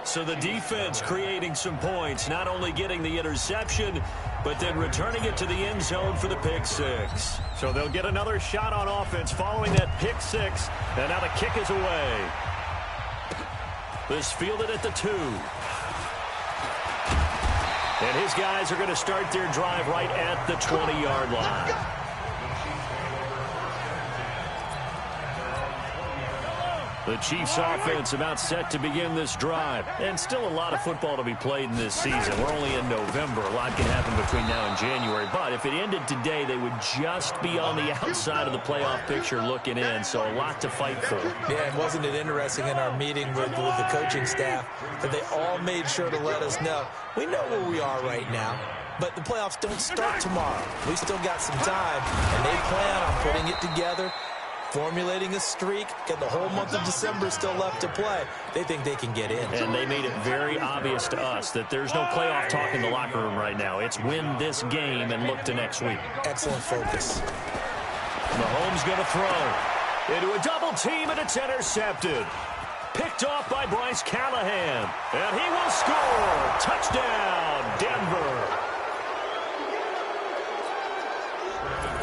So the defense creating some points, not only getting the interception, but then returning it to the end zone for the pick 6. So they'll get another shot on offense following that pick 6. And now the kick is away. This fielded at the 2. And his guys are going to start their drive right at the 20-yard line. The Chiefs offense about set to begin this drive. And still a lot of football to be played in this season. We're only in November. A lot can happen between now and January. But if it ended today, they would just be on the outside of the playoff picture looking in. So a lot to fight for.
Yeah, and wasn't it interesting in our meeting with the coaching staff that they all made sure to let us know, we know where we are right now, but the playoffs don't start tomorrow. We still got some time, and they plan on putting it together, formulating a streak, get the whole month of December still left to play. They think they can get in.
And they made it very obvious to us that there's no playoff talk in the locker room right now. It's win this game and look to next week.
Excellent focus.
Mahomes going to throw into a double team, and it's intercepted. Picked off by Bryce Callahan. And he will score. Touchdown, Denver.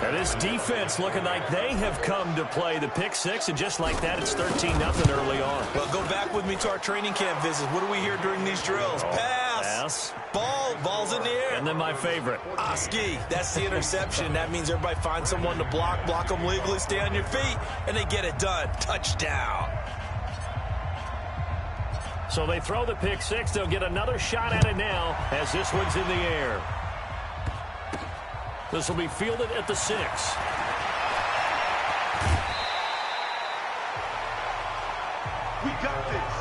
And this defense looking like they have come to play the pick 6, and just like that, it's 13-0 early on.
Well, go back with me to our training camp visits. What do we hear during these drills? Pass. Ball's in the air.
And then my favorite.
Ski. That's the interception. That means everybody finds someone to block them legally, stay on your feet, and they get it done. Touchdown.
So they throw the pick 6. They'll get another shot at it now as this one's in the air. This will be fielded at the 6.
We got this.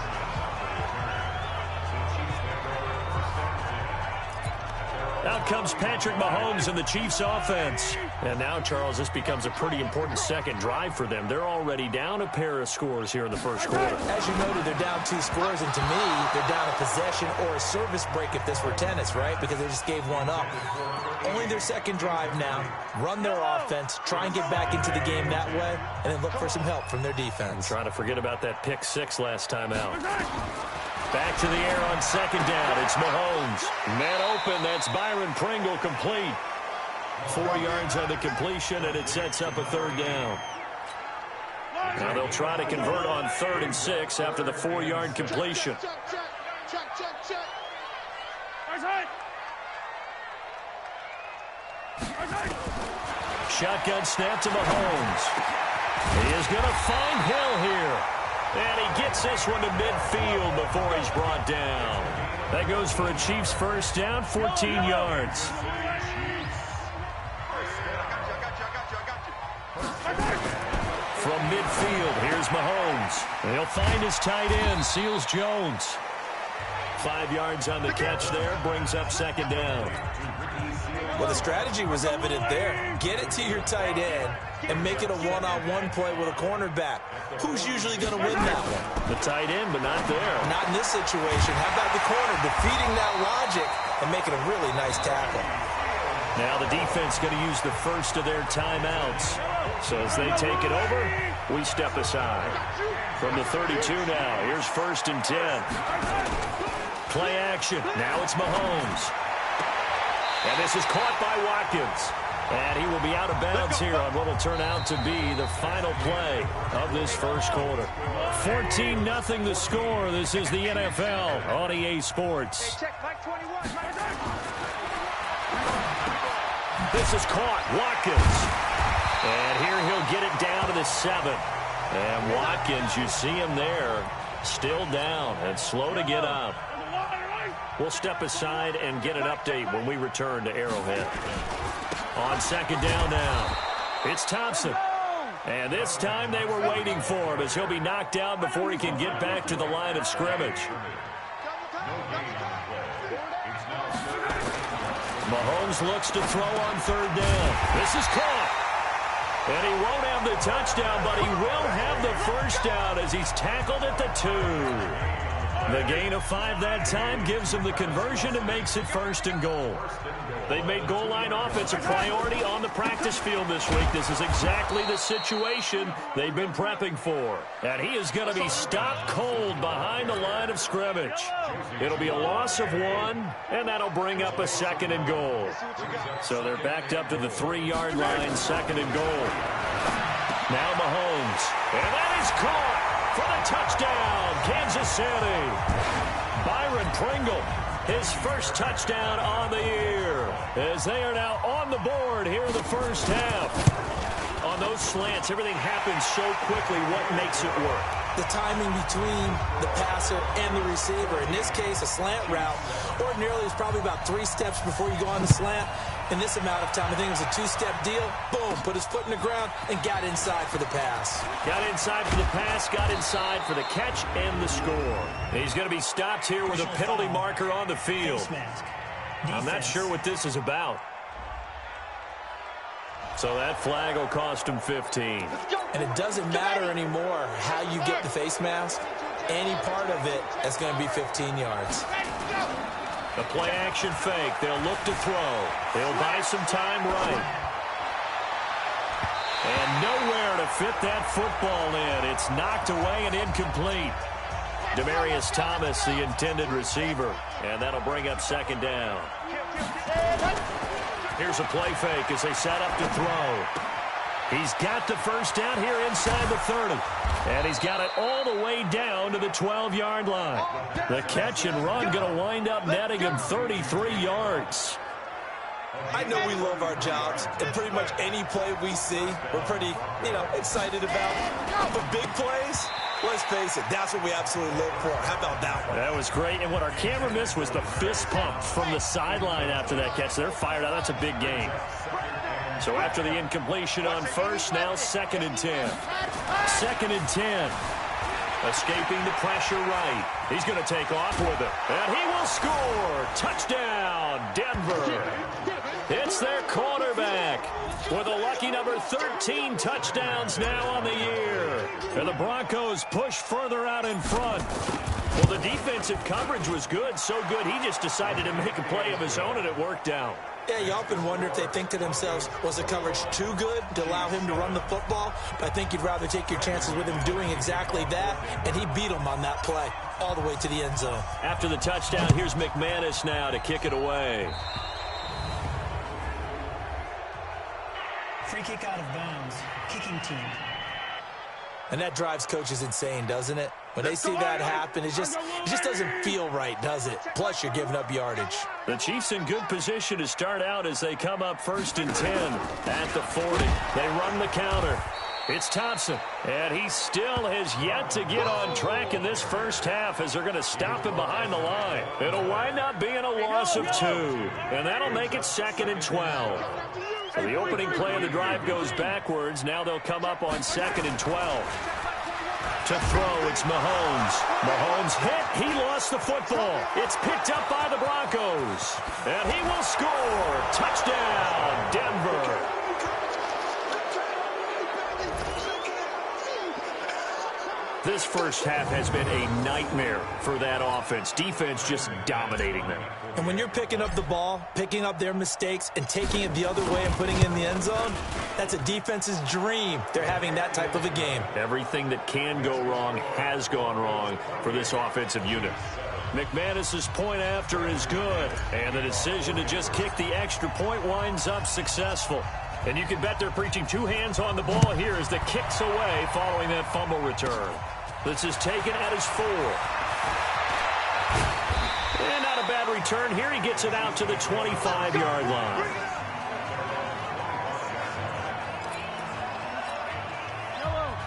Out comes Patrick Mahomes and the Chiefs offense. And now, Charles, this becomes a pretty important second drive for them. They're already down a pair of scores here in the first quarter.
As you noted, they're down 2 scores, and to me, they're down a possession or a service break if this were tennis, right? Because they just gave one up. Only their second drive now. Run their offense, try and get back into the game that way, and then look for some help from their defense.
Trying to forget about that pick 6 last time out. Back to the air on second down. It's Mahomes. Man open. That's Byron Pringle complete. 4 yards on the completion, and it sets up a third down. Now they'll try to convert on 3rd and 6 after the 4-yard completion.
Check.
Shotgun snap to Mahomes. He is going to find Hill here. And he gets this one to midfield before he's brought down. That goes for a Chiefs first down, 14 yards. From midfield, here's Mahomes. And he'll find his tight end, Seals Jones. 5 yards on the catch there, brings up second down.
Well, the strategy was evident there. Get it to your tight end and make it a one-on-one play with a cornerback. Who's usually going to win that one?
The tight end, but not there.
Not in this situation. How about the corner defeating that logic and making a really nice tackle?
Now the defense going to use the first of their timeouts. So as they take it over, we step aside. From the 32 now, here's 1st and 10. Play action. Now it's Mahomes. And this is caught by Watkins. And he will be out of bounds here on what will turn out to be the final play of this first quarter. 14-0 the score. This is the NFL on EA Sports. This is caught. Watkins. And here he'll get it down to the 7. And Watkins, you see him there, still down and slow to get up. We'll step aside and get an update when we return to Arrowhead. On second down now, it's Thompson. And this time they were waiting for him as he'll be knocked down before he can get back to the line of scrimmage. Mahomes looks to throw on 3rd down. This is caught. And he won't have the touchdown, but he will have the first down as he's tackled at the 2. The gain of 5 that time gives him the conversion and makes it 1st and goal. They've made goal line offense a priority on the practice field this week. This is exactly the situation they've been prepping for. And he is going to be stopped cold behind the line of scrimmage. It'll be a loss of 1, and that'll bring up a 2nd and goal. So they're backed up to the 3-yard line, 2nd and goal. Now Mahomes. And that is caught for the touchdown, Kansas City. Byron Pringle, his first touchdown on the year, as they are now on the board here in the first half. On those slants, everything happens so quickly. What makes it work?
The timing between the passer and the receiver. In this case, a slant route ordinarily is probably about 3 steps before you go on the slant. In this amount of time, I think it was a 2-step deal. Boom, put his foot in the ground and got inside for the pass.
Got inside for the pass, got inside for the catch and the score. He's going to be stopped here with a penalty marker on the field. I'm not sure what this is about. So that flag will cost him 15.
And it doesn't matter anymore how you get the face mask. Any part of it is going to be 15 yards.
The play action fake. They'll look to throw. They'll buy some time right. And nowhere to fit that football in. It's knocked away and incomplete. Demaryius Thomas, the intended receiver. And that'll bring up 2nd down. Here's a play fake as they set up to throw. He's got the first down here inside the 30. And he's got it all the way down to the 12-yard line. The catch and run going to wind up netting him 33 yards.
I know we love our jobs, and pretty much any play we see, we're pretty, excited about. But big plays, let's face it, that's what we absolutely live for. How about that one?
That was great, and what our camera missed was the fist pump from the sideline after that catch. They're fired out. That's a big game. So after the incompletion on first, now 2nd and 10. 2nd and 10. Escaping the pressure right. He's going to take off with it. And he will score. Touchdown, Denver. It's their quarterback with a lucky number 13 touchdowns now on the year. And the Broncos push further out in front. Well, the defensive coverage was good, so good he just decided to make a play of his own, and it worked out.
Yeah, you often wonder if they think to themselves, was the coverage too good to allow him to run the football? But I think you'd rather take your chances with him doing exactly that, and he beat him on that play all the way to the end zone.
After the touchdown, here's McManus now to kick it away.
Free kick out of bounds. Kicking team.
And that drives coaches insane, doesn't it? When they see that happen, it just doesn't feel right, does it? Plus, you're giving up yardage.
The Chiefs in good position to start out as they come up 1st and 10 at the 40. They run the counter. It's Thompson, and he still has yet to get on track in this first half as they're going to stop him behind the line. It'll wind up being a loss of 2, and that'll make it 2nd and 12. So the opening play of the drive goes backwards. Now they'll come up on 2nd and 12. To throw, it's Mahomes. Mahomes hit He lost the football. It's picked up by the Broncos. And he will score. Touchdown, Denver. This first half has been a nightmare for that offense. Defense just dominating them.
And when you're picking up the ball, picking up their mistakes, and taking it the other way and putting it in the end zone, that's a defense's dream. They're having that type of a game.
Everything that can go wrong has gone wrong for this offensive unit. McManus's point after is good, and the decision to just kick the extra point winds up successful. And you can bet they're preaching two hands on the ball here as the kick's away following that fumble return. This is taken at his 4. And not a bad return here. He gets it out to the 25-yard line.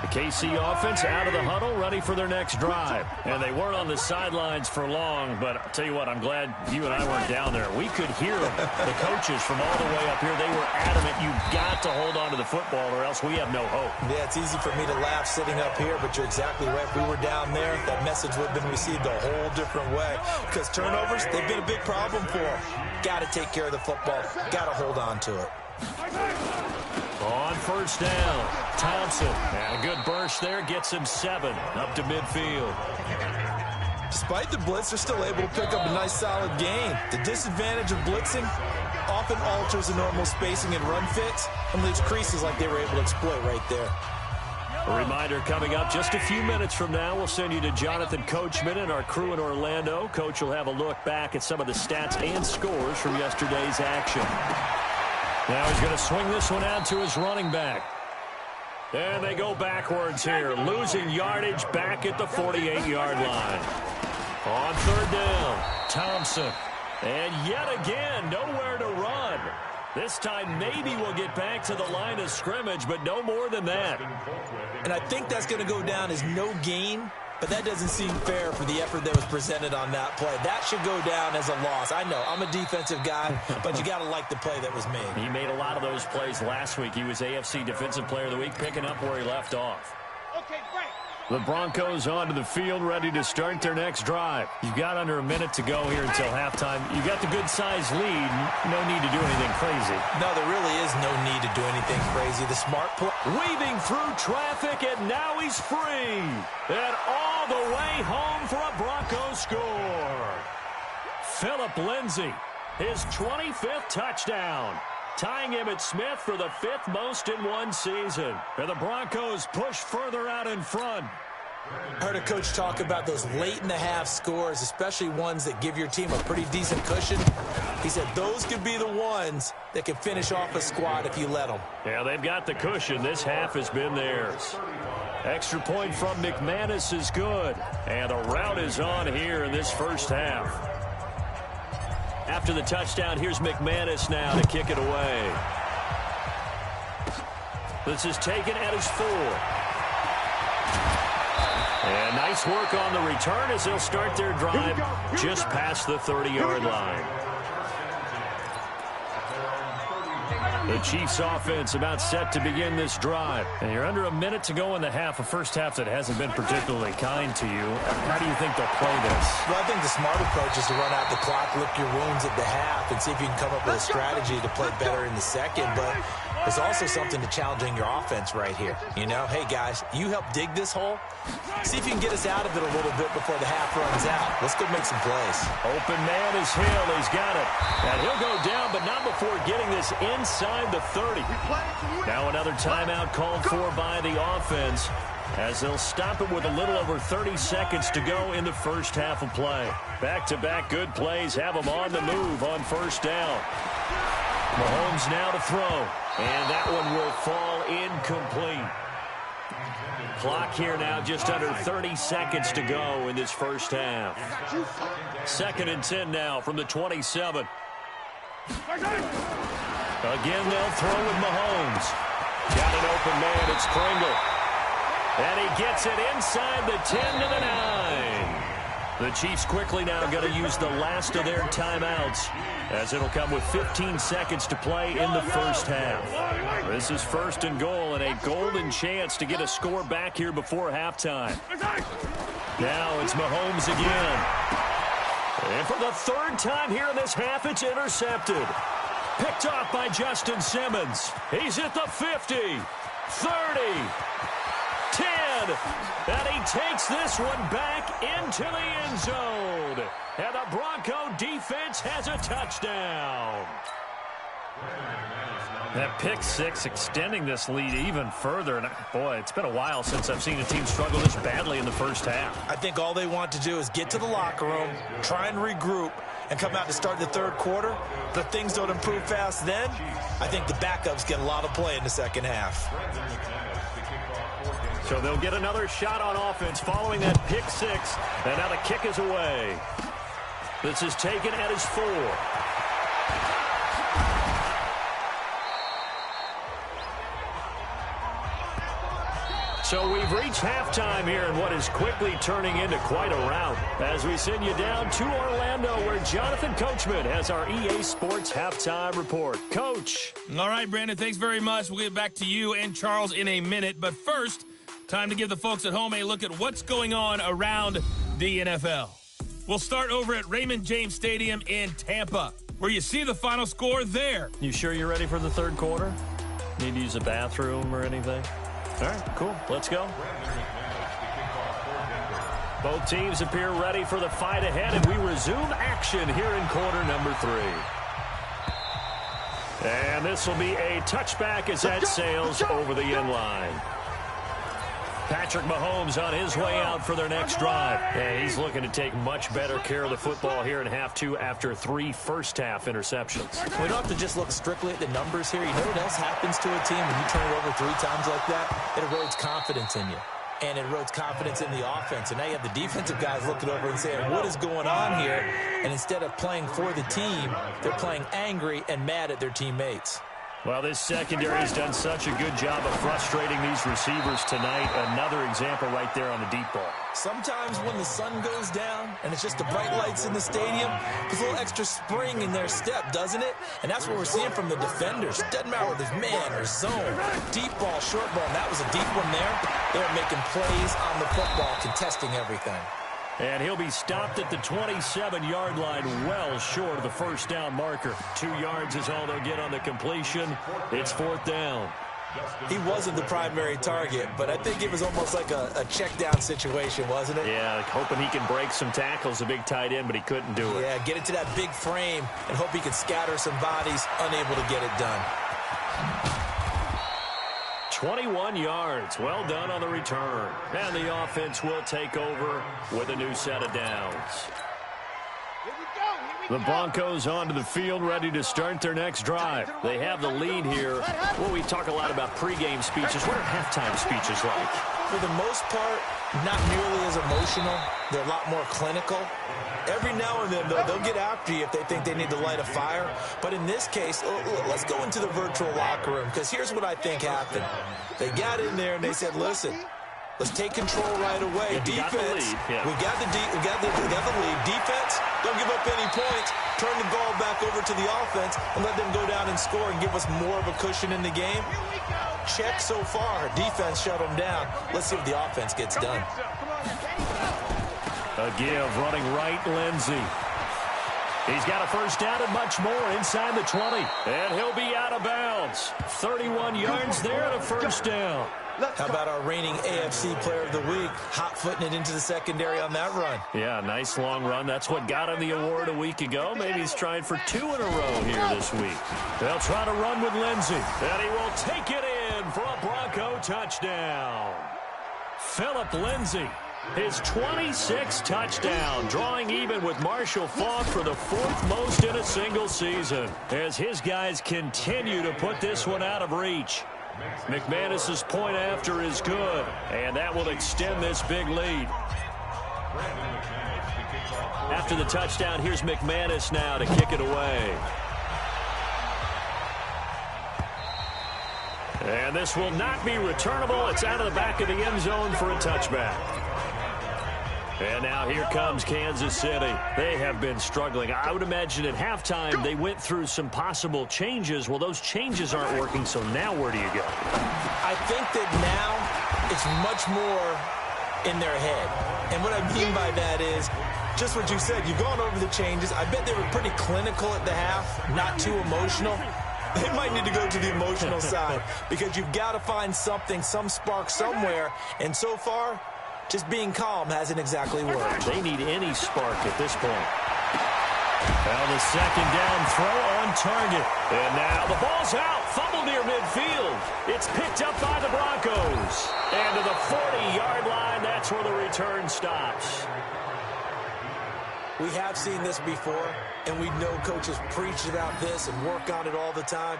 The KC offense out of the huddle, ready for their next drive. And they weren't on the sidelines for long, but I'll tell you what, I'm glad you and I weren't down there. We could hear the coaches from all the way up here. They were adamant, you've got to hold on to the football or else we have no hope.
Yeah, it's easy for me to laugh sitting up here, but you're exactly right. If we were down there, that message would have been received a whole different way. Because turnovers, they've been a big problem for them. Got to take care of the football. Got to hold on to it.
On first down, Thompson. And a good burst there gets him 7 up to midfield.
Despite the blitz, they're still able to pick up a nice solid gain. The disadvantage of blitzing often alters the normal spacing and run fits and leaves creases like they were able to exploit right there.
A reminder coming up just a few minutes from now. We'll send you to Jonathan Coachman and our crew in Orlando. Coach will have a look back at some of the stats and scores from yesterday's action. Now he's going to swing this one out to his running back. And they go backwards here, losing yardage back at the 48-yard line. On third down, Thompson. And yet again, nowhere to run. This time maybe we'll get back to the line of scrimmage, but no more than that.
And I think that's going to go down as no gain, but that doesn't seem fair for the effort that was presented on that play. That should go down as a loss. I know, I'm a defensive guy, but you got to like the play that was made.
He made a lot of those plays last week. He was AFC Defensive Player of the Week, picking up where he left off.
Okay, break.
The Broncos onto the field, ready to start their next drive. You've got under a minute to go here until halftime. You've got the good-sized lead. No need to do anything crazy.
No, there really is no need to do anything crazy. The smart play.
Weaving through traffic, and now he's free. And all the way home for a Broncos score. Phillip Lindsay, his 25th touchdown. Tying Emmitt Smith for the 5th most in one season. And the Broncos push further out in front.
I heard a coach talk about those late-in-the-half scores, especially ones that give your team a pretty decent cushion. He said those could be the ones that can finish off a squad if you let them.
Yeah, they've got the cushion. This half has been theirs. Extra point from McManus is good. And the route is on here in this first half. After the touchdown, here's McManus now to kick it away. This is taken at his 4. And nice work on the return as they'll start their drive just past the 30-yard line. The Chiefs offense about set to begin this drive. And you're under a minute to go in the half, a first half that hasn't been particularly kind to you. How do you think they'll play this?
Well, I think the smart approach is to run out the clock, lick your wounds at the half, and see if you can come up with a strategy to play better in the second. But there's also something to challenging your offense right here. You know, hey, guys, you help dig this hole. See if you can get us out of it a little bit before the half runs out. Let's go make some plays.
Open man is Hill. He's got it. And he'll go down, but not before getting this inside the 30. Now another timeout called for by the offense as they'll stop it with a little over 30 seconds to go in the first half of play. Back-to-back good plays have them on the move on first down. Mahomes now to throw. And that one will fall incomplete. Clock here now just under 30 seconds to go in this first half. 2nd and 10 now from the 27. Again, they'll throw with Mahomes. Got an open man. It's Pringle. And he gets it inside the 10 to the 9. The Chiefs quickly now going to use the last of their timeouts as it'll come with 15 seconds to play in the first half. This is 1st and goal and a golden chance to get a score back here before halftime. Now it's Mahomes again. And for the third time here in this half, it's intercepted. Picked off by Justin Simmons. He's at the 50, 30, 10. And he takes this one back into the end zone. And the Bronco defense has a touchdown.
That pick six extending this lead even further. And boy, it's been a while since I've seen a team struggle this badly in the first half.
I think all they want to do is get to the locker room, try and regroup, and come out to start the third quarter. If things don't improve fast then, I think the backups get a lot of play in the second half.
So they'll get another shot on offense following that pick six. And now the kick is away. This is taken at his 4. So we've reached halftime here in what is quickly turning into quite a rout as we send you down to Orlando where Jonathan Coachman has our EA Sports halftime report. Coach.
All right, Brandon, thanks very much. We'll get back to you and Charles in a minute. But first, time to give the folks at home a look at what's going on around the NFL. We'll start over at Raymond James Stadium in Tampa, where you see the final score there.
You sure you're ready for the third quarter? Need to use a bathroom or anything? All right, cool. Let's go. Both teams appear ready for the fight ahead, and we resume action here in quarter number 3. And this will be a touchback as that sails over the end line. Patrick Mahomes on his way out for their next drive. And he's looking to take much better care of the football here in half 2 after 3 first-half interceptions.
We don't have to just look strictly at the numbers here. You know what else happens to a team when you turn it over 3 times like that? It erodes confidence in you. And it erodes confidence in the offense. And now you have the defensive guys looking over and saying, what is going on here? And instead of playing for the team, they're playing angry and mad at their teammates.
Well, this secondary has done such a good job of frustrating these receivers tonight. Another example right there on the deep ball.
Sometimes when the sun goes down and it's just the bright lights in the stadium, there's a little extra spring in their step, doesn't it? And that's what we're seeing from the defenders. Doesn't matter whether it's man or zone, deep ball, short ball. And that was a deep one there. They're making plays on the football, contesting everything.
And he'll be stopped at the 27-yard line, well short of the first down marker. 2 yards is all they'll get on the completion. It's 4th down.
He wasn't the primary target, but I think it was almost like a check down situation, wasn't it?
Yeah, hoping he can break some tackles, a big tight end, but he couldn't do it.
Yeah, get into that big frame and hope he can scatter some bodies, unable to get it done.
21 yards. Well done on the return. And the offense will take over with a new set of downs. The Broncos onto the field, ready to start their next drive. They have the lead here. Well, we talk a lot about pregame speeches. What are halftime speeches like?
For the most part, not nearly as emotional. They're a lot more clinical. Every now and then, though, they'll get after you if they think they need to light a fire. But in this case, let's go into the virtual locker room, because here's what I think happened. They got in there and they said, listen, let's take control right away. Defense, we got the lead. Defense, don't give up any points. Turn the ball back over to the offense and let them go down and score and give us more of a cushion in the game. Check so far. Defense shut them down. Let's see if the offense gets done.
A give, running right, Lindsey. He's got a first down and much more inside the 20. And he'll be out of bounds. 31 yards there and a first down.
How about our reigning AFC Player of the Week, hot-footing it into the secondary on that run?
Yeah, nice long run. That's what got him the award a week ago. Maybe he's trying for 2 in a row here this week. They'll try to run with Lindsey. And he will take it in for a Bronco touchdown. Phillip Lindsey, his 26th touchdown, drawing even with Marshall Faulk for the 4th most in a single season, as his guys continue to put this one out of reach. McManus's point after is good, and that will extend this big lead. After the touchdown, here's McManus now to kick it away. And this will not be returnable. It's out of the back of the end zone for a touchback. And now here comes Kansas City. They have been struggling. I would imagine at halftime they went through some possible changes. Well, those changes aren't working, so now where do you go?
I think that now it's much more in their head. And what I mean by that is just what you said. You've gone over the changes. I bet they were pretty clinical at the half, not too emotional. They might need to go to the emotional side because you've got to find something, some spark somewhere. And so far, just being calm hasn't exactly worked.
They need any spark at this point. Now the second down throw on target. And now the ball's out. Fumble near midfield. It's picked up by the Broncos. And to the 40-yard line, that's where the return stops.
We have seen this before, and we know coaches preach about this and work on it all the time.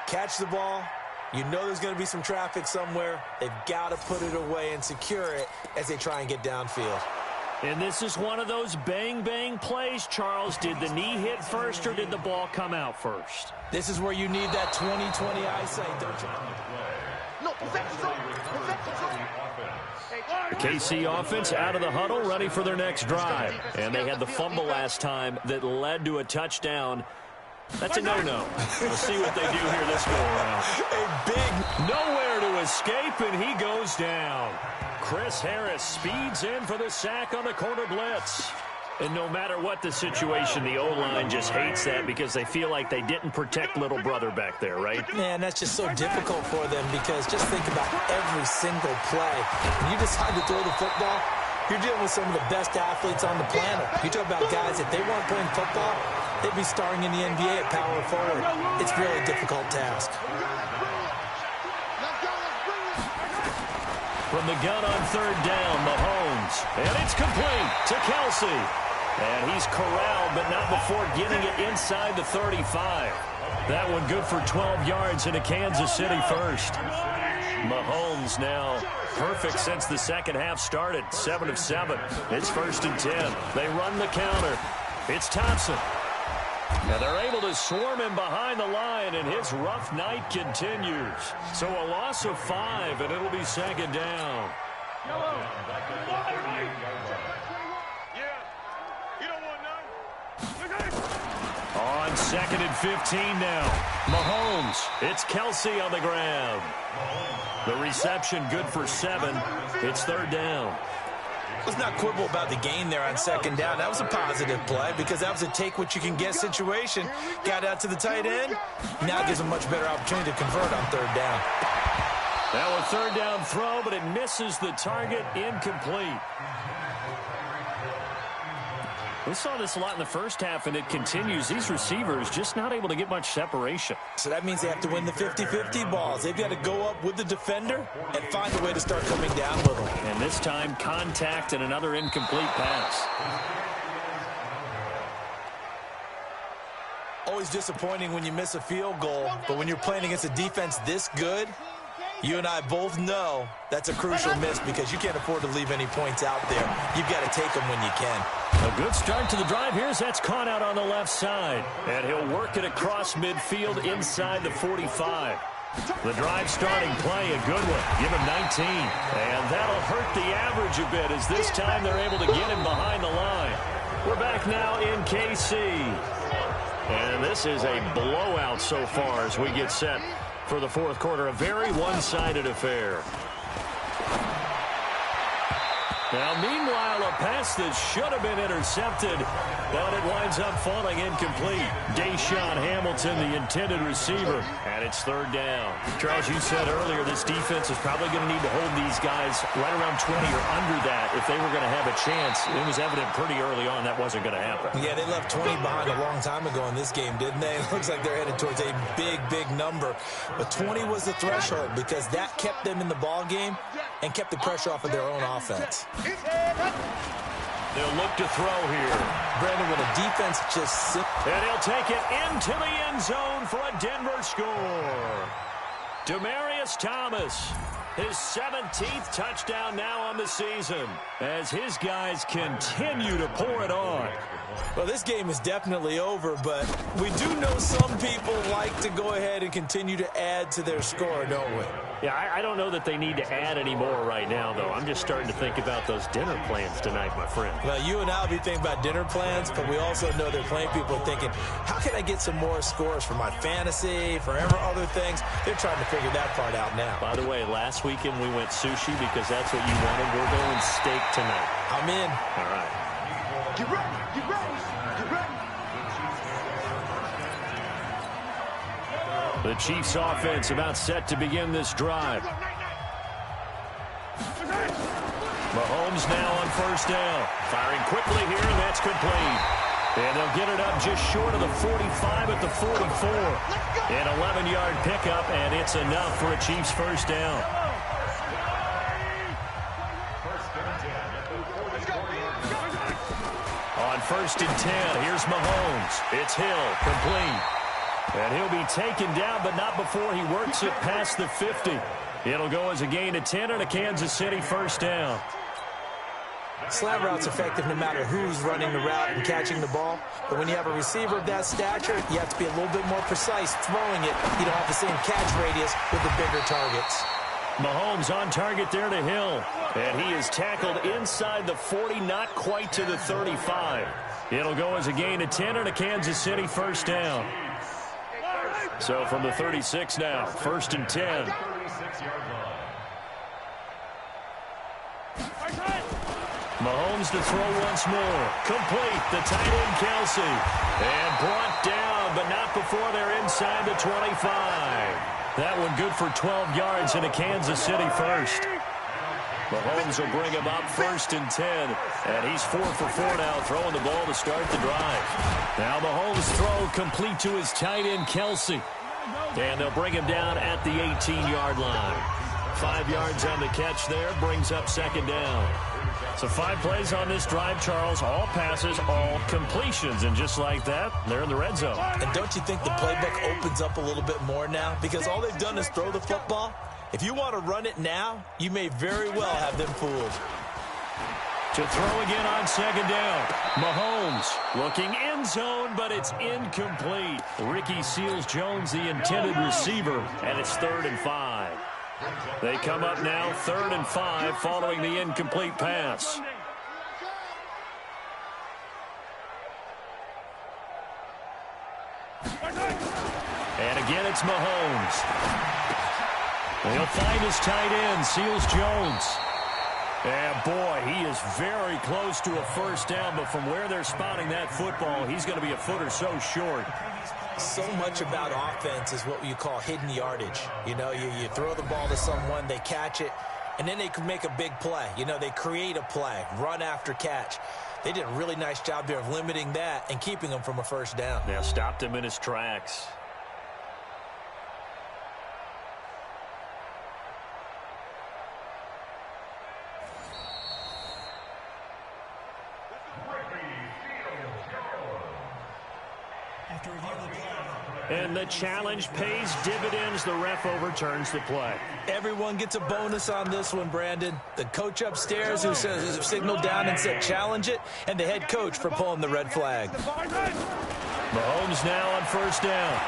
Catch the ball. You know there's going to be some traffic somewhere. They've got to put it away and secure it as they try and get downfield.
And this is one of those bang-bang plays, Charles. Did the knee hit first or did the ball come out first?
This is where you need that 20-20 eyesight, don't you?
No, protect the zone. Protect the zone.
The KC offense out of the huddle, ready for their next drive. And they had the fumble last time that led to a touchdown. That's a no-no. We'll see what they do here this go-around.
A big
nowhere to escape, and he goes down. Chris Harris speeds in for the sack on the corner blitz. And no matter what the situation, the O-line just hates that because they feel like they didn't protect little brother back there, right?
Man, that's just so difficult for them because just think about every single play. When you decide to throw the football, you're dealing with some of the best athletes on the planet. You talk about guys, if they weren't playing football, they'd be starring in the NBA at power forward. It's really a difficult task.
From the gun on third down, Mahomes. And it's complete to Kelsey. And he's corralled, but not before getting it inside the 35. That one good for 12 yards into Kansas City first. Mahomes now perfect since the second half started. 7 of 7. It's 1st and 10. They run the counter. It's Thompson. And they're able to swarm him behind the line, and his rough night continues. So a loss of 5, and it'll be second down. On 2nd and 15 now. Mahomes. It's Kelsey on the ground. The reception good for 7. It's 3rd down.
Let's not quibble about the gain there on 2nd down. That was a positive play because that was a take-what-you-can-get situation. Got out to the tight end. Now gives a much better opportunity to convert on 3rd down.
Now a 3rd down throw, but it misses the target. Incomplete. We saw this a lot in the first half, and it continues. These receivers just not able to get much separation.
So that means they have to win the 50-50 balls. They've got to go up with the defender and find a way to start coming down with them.
And this time, contact and another incomplete pass.
Always disappointing when you miss a field goal, but when you're playing against a defense this good, you and I both know that's a crucial miss because you can't afford to leave any points out there. You've got to take them when you can.
A good start to the drive here as that's caught out on the left side. And he'll work it across midfield inside the 45. The drive starting play, a good one. Give him 19. And that'll hurt the average a bit as this time they're able to get him behind the line. We're back now in KC. And this is a blowout so far as we get set for the 4th quarter. A very one-sided affair. Now, meanwhile, a pass that should have been intercepted, but it winds up falling incomplete. Deshaun Hamilton, the intended receiver, and it's 3rd down. Charles, you said earlier this defense is probably going to need to hold these guys right around 20 or under that if they were going to have a chance. It was evident pretty early on that wasn't going to happen.
Yeah, they left 20 behind a long time ago in this game, didn't they? It looks like they're headed towards a big, big number. But 20 was the threshold because that kept them in the ball game and kept the pressure off of their own offense.
They'll look to throw here.
Brandon, when a defense just sits.
And he'll take it into the end zone for a Denver score. Demaryius Thomas, his 17th touchdown now on the season as his guys continue to pour it on.
Well, this game is definitely over, but we do know some people like to go ahead and continue to add to their score, don't we?
Yeah, I don't know that they need to add any more right now, though. I'm just starting to think about those dinner plans tonight, my friend.
Well, you and I will be thinking about dinner plans, but we also know they're playing people are thinking, how can I get some more scores for my fantasy, for other things? They're trying to figure that part out now.
By the way, last last weekend we went sushi because that's what you wanted. We're going steak tonight.
I'm in.
All right.
Get ready, get ready, get ready.
The Chiefs offense about set to begin this drive. Mahomes now on first down. Firing quickly here, and that's complete. And they'll get it up just short of the 45 at the 44. An 11-yard pickup, and it's enough for a Chiefs first down. On first and 10, here's Mahomes. It's Hill, complete. And he'll be taken down, but not before he works it past the 50. It'll go as a gain of 10 and a Kansas City first down.
Slant route's effective no matter who's running the route and catching the ball. But when you have a receiver of that stature, you have to be a little bit more precise throwing it. You don't have the same catch radius with the bigger targets.
Mahomes on target there to Hill. And he is tackled inside the 40, not quite to the 35. It'll go as a gain of 10 and a Kansas City first down. So from the 36 now, first and 10. Mahomes to throw once more. Complete. The tight end, Kelsey. And brought down, but not before they're inside the 25. That one good for 12 yards in a Kansas City first. Mahomes will bring him up first and 10. And he's 4 for 4 now, throwing the ball to start the drive. Now Mahomes' throw complete to his tight end, Kelsey. And they'll bring him down at the 18-yard line. 5 yards on the catch there, brings up second down. So 5 plays on this drive, Charles. All passes, all completions. And just like that, they're in the red zone.
And don't you think the playbook opens up a little bit more now? Because all they've done is throw the football. If you want to run it now, you may very well have them fooled.
To throw again on second down. Mahomes looking end zone, but it's incomplete. Ricky Seals-Jones, the intended receiver, and it's 3rd and 5. They come up now 3rd and 5 following the incomplete pass. And again, it's Mahomes. He'll find his tight end, Seals-Jones. And boy, he is very close to a first down, but from where they're spotting that football, he's going to be a foot or so short.
So much about offense is what you call hidden yardage. You know, you throw the ball to someone, they catch it, and then they can make a big play. You know, they create a play, run after catch. They did a really nice job there of limiting that and keeping him from a first down.
Yeah, stopped him in his tracks. And the challenge pays dividends. The ref overturns the play.
Everyone gets a bonus on this one, Brandon. The coach upstairs who signaled down and said challenge it, and the head coach for pulling the red flag.
Mahomes now on first down.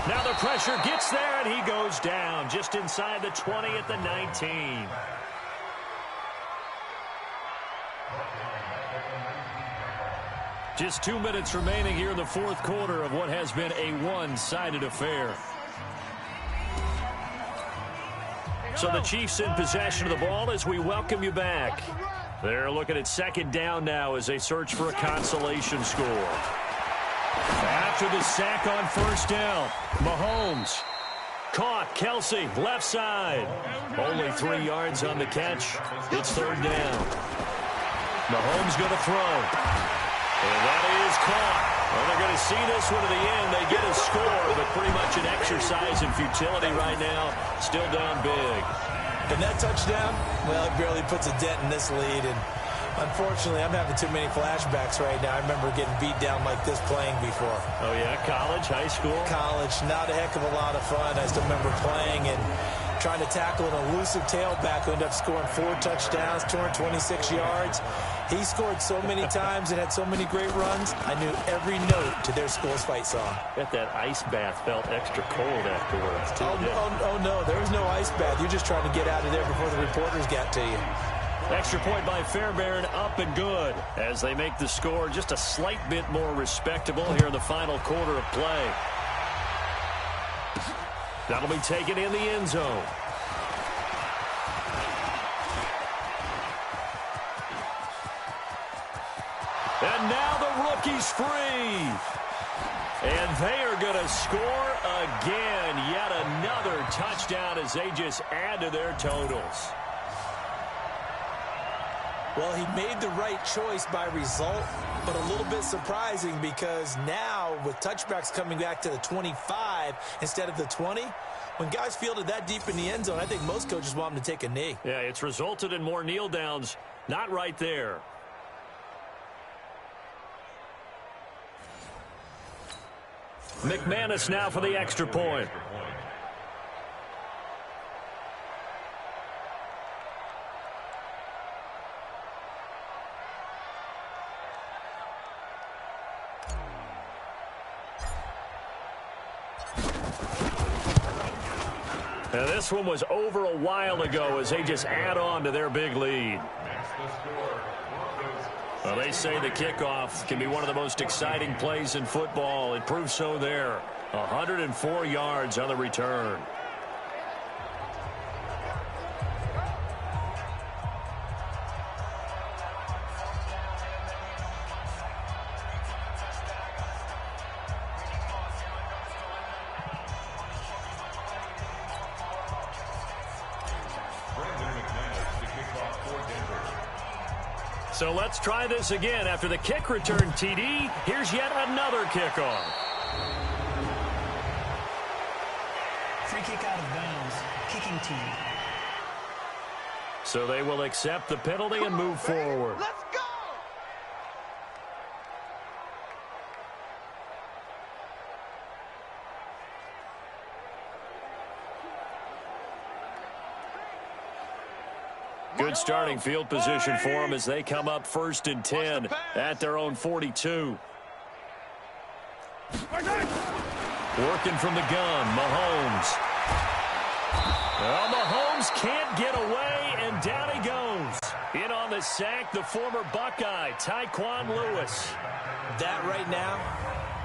Now the pressure gets there, and he goes down just inside the 20 at the 19. Just 2 minutes remaining here in the fourth quarter of what has been a one-sided affair. So the Chiefs in possession of the ball as we welcome you back. They're looking at second down now as they search for a consolation score. After the sack on first down, Mahomes caught. Kelsey, left side. Only 3 yards on the catch. It's third down. Mahomes going to throw. And that is caught. Well, they're going to see this one to the end. They get a score, but pretty much an exercise in futility right now. Still down big.
And that touchdown, well, it barely puts a dent in this lead. And unfortunately, I'm having too many flashbacks right now. I remember getting beat down like this playing before.
Oh, yeah? College, high school?
College, not a heck of a lot of fun. I still remember playing and trying to tackle an elusive tailback who ended up scoring 4 touchdowns, 226 yards. He scored so many times and had so many great runs, I knew every note to their school's fight song.
Bet that ice bath felt extra cold afterwards, too.
Oh, no, there was no ice bath. You're just trying to get out of there before the reporters got to you.
Extra point by Fairbairn, up and good, as they make the score just a slight bit more respectable here in the final quarter of play. That'll be taken in the end zone. And now the rookie's free. And they are going to score again. Yet another touchdown as they just add to their totals.
Well, he made the right choice by result, but a little bit surprising because now with touchbacks coming back to the 25 instead of the 20, when guys fielded that deep in the end zone, I think most coaches want them to take a knee.
Yeah, it's resulted in more kneel downs. Not right there. McManus now for the extra point. And this one was over a while ago as they just add on to their big lead. Well, they say the kickoff can be one of the most exciting plays in football. It proves so there. 104 yards on the return. So let's try this again. After the kick return TD, here's yet another kickoff.
Free kick out of bounds. Kicking team.
So they will accept the penalty and move forward.
Let's go!
Good starting field position for them as they come up 1st and 10 at their own 42. Working from the gun, Mahomes. Well, Mahomes can't get away, and down he goes. In on the sack, the former Buckeye, Tyquan Lewis.
That right now,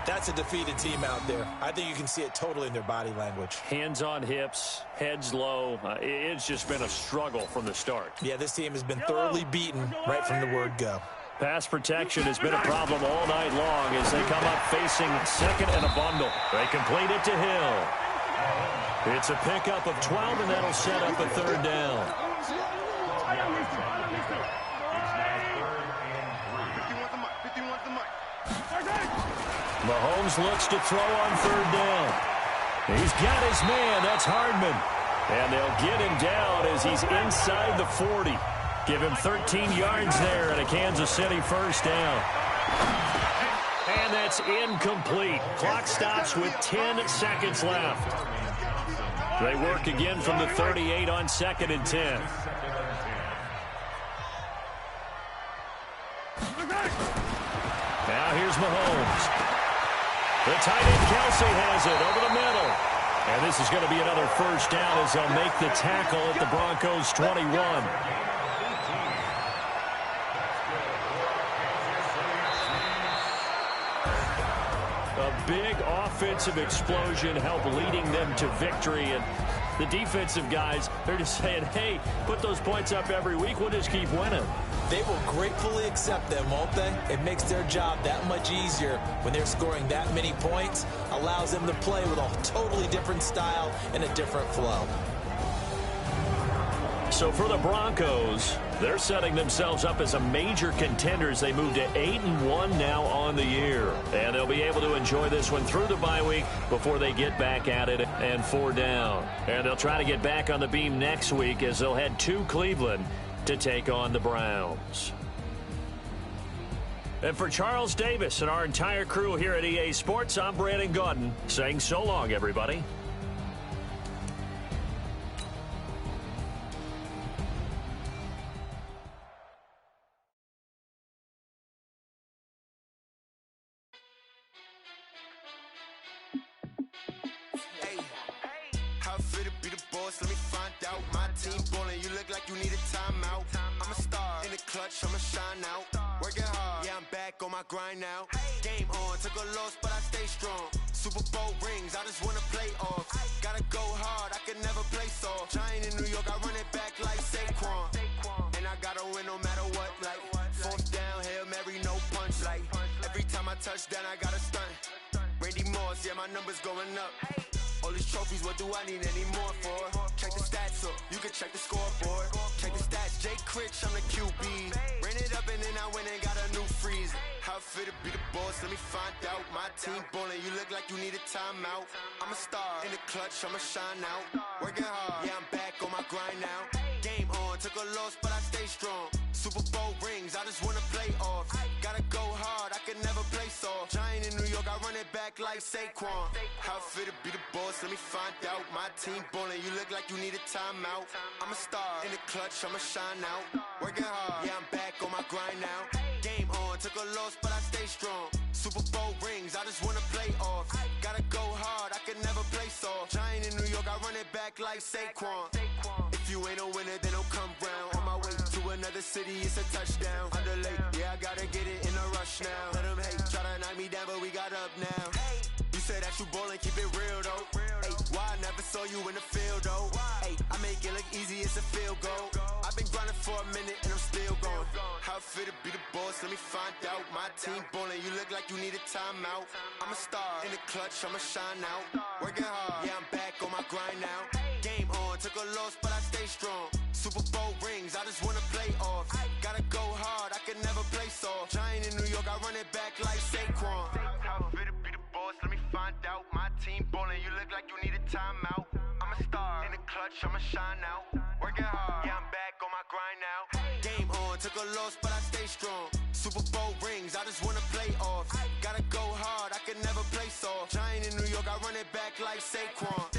that's a defeated team out there. I think you can see it totally in their body language.
Hands on hips, heads low. It's just been a struggle from the start.
Yeah, this team has been thoroughly beaten right from the word go.
Pass protection has been a problem all night long as they come up facing 2nd and a bundle. They complete it to Hill. It's a pickup of 12, and that'll set up a 3rd down. Mahomes looks to throw on 3rd down. He's got his man. That's Hardman. And they'll get him down as he's inside the 40. Give him 13 yards there and a Kansas City 1st down. And that's incomplete. Clock stops with 10 seconds left. They work again from the 38 on 2nd and 10. Now here's Mahomes. The tight end Kelsey has it over the middle. And this is going to be another 1st down as they'll make the tackle at the Broncos 21. A big offensive explosion helped leading them to victory. And the defensive guys, they're just saying, hey, put those points up every week. We'll just keep winning.
They will gratefully accept them, won't they? It makes their job that much easier when they're scoring that many points. Allows them to play with a totally different style and a different flow.
So for the Broncos, they're setting themselves up as a major contender as they move to 8-1 now on the year. And they'll be able to enjoy this one through the bye week before they get back at it and 4 down. And they'll try to get back on the beam next week as they'll head to Cleveland to take on the Browns. And for Charles Davis and our entire crew here at EA Sports, I'm Brandon Gaudin saying so long, everybody.
Let me find out. My team ballin', you look like you need a timeout. I'm a star in the clutch, I'ma shine out. Working hard, yeah, I'm back on my grind now. Game on, took a loss, but I stay strong. Super Bowl rings, I just wanna play off. Got Gotta go hard, I can never play soft. Giant in New York, I run it back like Saquon. And I gotta win no matter what, like fourth down, Hail Mary, no punch. Like every time I touch down, I gotta stunt. Randy Moss, yeah, my number's going up. All these trophies, what do I need any more for? Check the stats up, you can check the scoreboard. Check the stats, Jake Critch, I'm the QB. Ran it up and then I went and got a new freeze. How fit to be the boss, let me find out. My team ballin', you look like you need a timeout. I'm a star, in the clutch, I'ma shine out. Working hard, yeah, I'm back on my grind now. Game on, took a loss, but I stay strong. Super Bowl rings, I just wanna play off. Gotta go hard, I can never play soft. Giant in New York, I run it back like Saquon. How fit to be the boss, let me find out. My team ballin', you look like you need a timeout. I'm a star, in the clutch, I'ma shine out. Working hard, yeah, I'm back on my grind now. Game on, took a loss, but I stay strong. Super Bowl rings, I just wanna play off. Gotta go hard, I can never play soft. Giant in New York, I run it back like Saquon. If you ain't a winner, then don't come round. On my way to another city, it's a touchdown. Underlay, yeah, I gotta get it in a rush now. Let them hate, try to knock me down, but we got up now. You say that you ballin', keep it real though. Hey, why I never saw you in the field though? Hey, I make it look easy, it's a field goal. I've been grinding for a minute and I'm still going. How fit to be the boss, let me find out. My team ballin', you look like you need a timeout. I'm a star, in the clutch, I'ma shine out. Working hard, yeah, I'm back on my grind now. Game on, took a loss, but I stay strong. Super Bowl rings, I just wanna play off. Gotta go hard, I can never play soft. Giant in New York, I run it back like Saquon. How fit to be the boss, let me find out. My team ballin', you look like you need a timeout. I'm a star, in the clutch, I'ma shine out. Working hard, yeah, I'm back on my grind now. Game on, took a loss, but I stay strong. Super Bowl rings, I just wanna play off. Gotta go hard, I can never play soft. Giant in New York, I run it back like Saquon.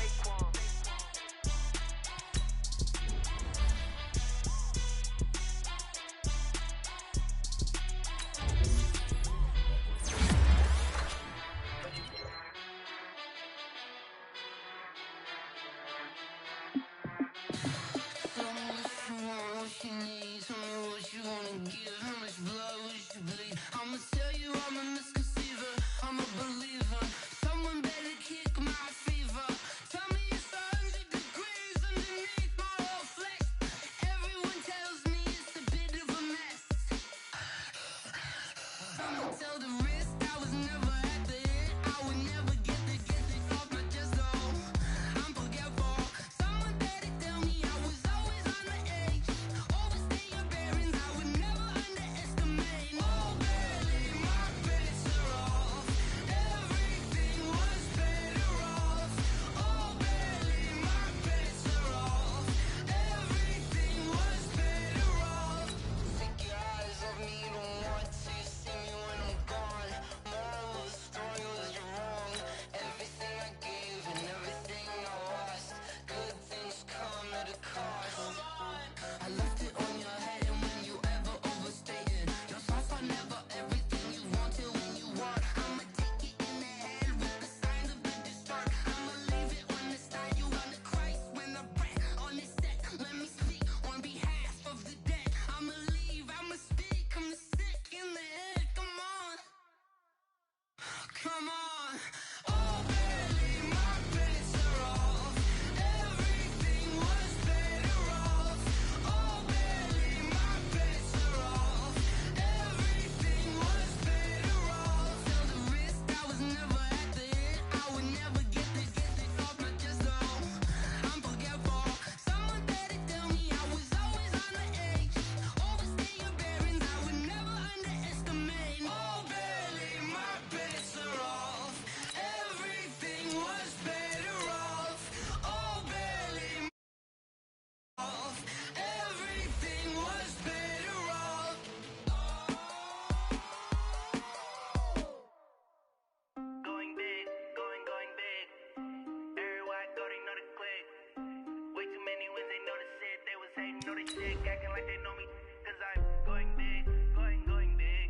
I'ma tell you I'm a misconceiver, I'm a believer. Someone better kick my fever. Tell me it's 100 degrees underneath my whole flesh. Everyone tells me it's a bit of a mess. I'ma tell the wrist I was never at the hit. I would never get this off my chest though. I'm forgetful. Someone better tell me I was always on the edge. Overstay your bearings, I would never underestimate. Oh, barely, my bets are off. Everything was better off. Oh, barely, my bets are off. Everything was better off. Take your eyes off me, don't want to see me when I'm gone. Moral of the story was you're wrong. Everything I gave and everything I lost. Good things come at a cost. I left it on your head, and when you ever overstay it, your thoughts are never everything you want till when you want. I'ma take it in the head with the signs of the distort. I'ma leave it on the side. You on the Christ when I breath on this set. Let me speak on behalf of the dead. I'ma leave, I'ma speak. I'm sick in the head. Come on, come on. Oh, barely, my bets are off. Everything was better off. Oh, barely, my bets are off. Everything was better off. Tell the wrist I was never at the hit. I would never get this off my chest though. I'm forgetful. Someone better tell me I was always on the edge. Overstay your bearings, I would never underestimate. Oh, barely, my bets are off. Everything was better off. Oh, barely off. Everything was better off.
Going big, going big. Everywhere I go, they know the click. Way too many wins, they know the shit. They was hating, know the shit, acting like they know me. Cause I'm going big, going big.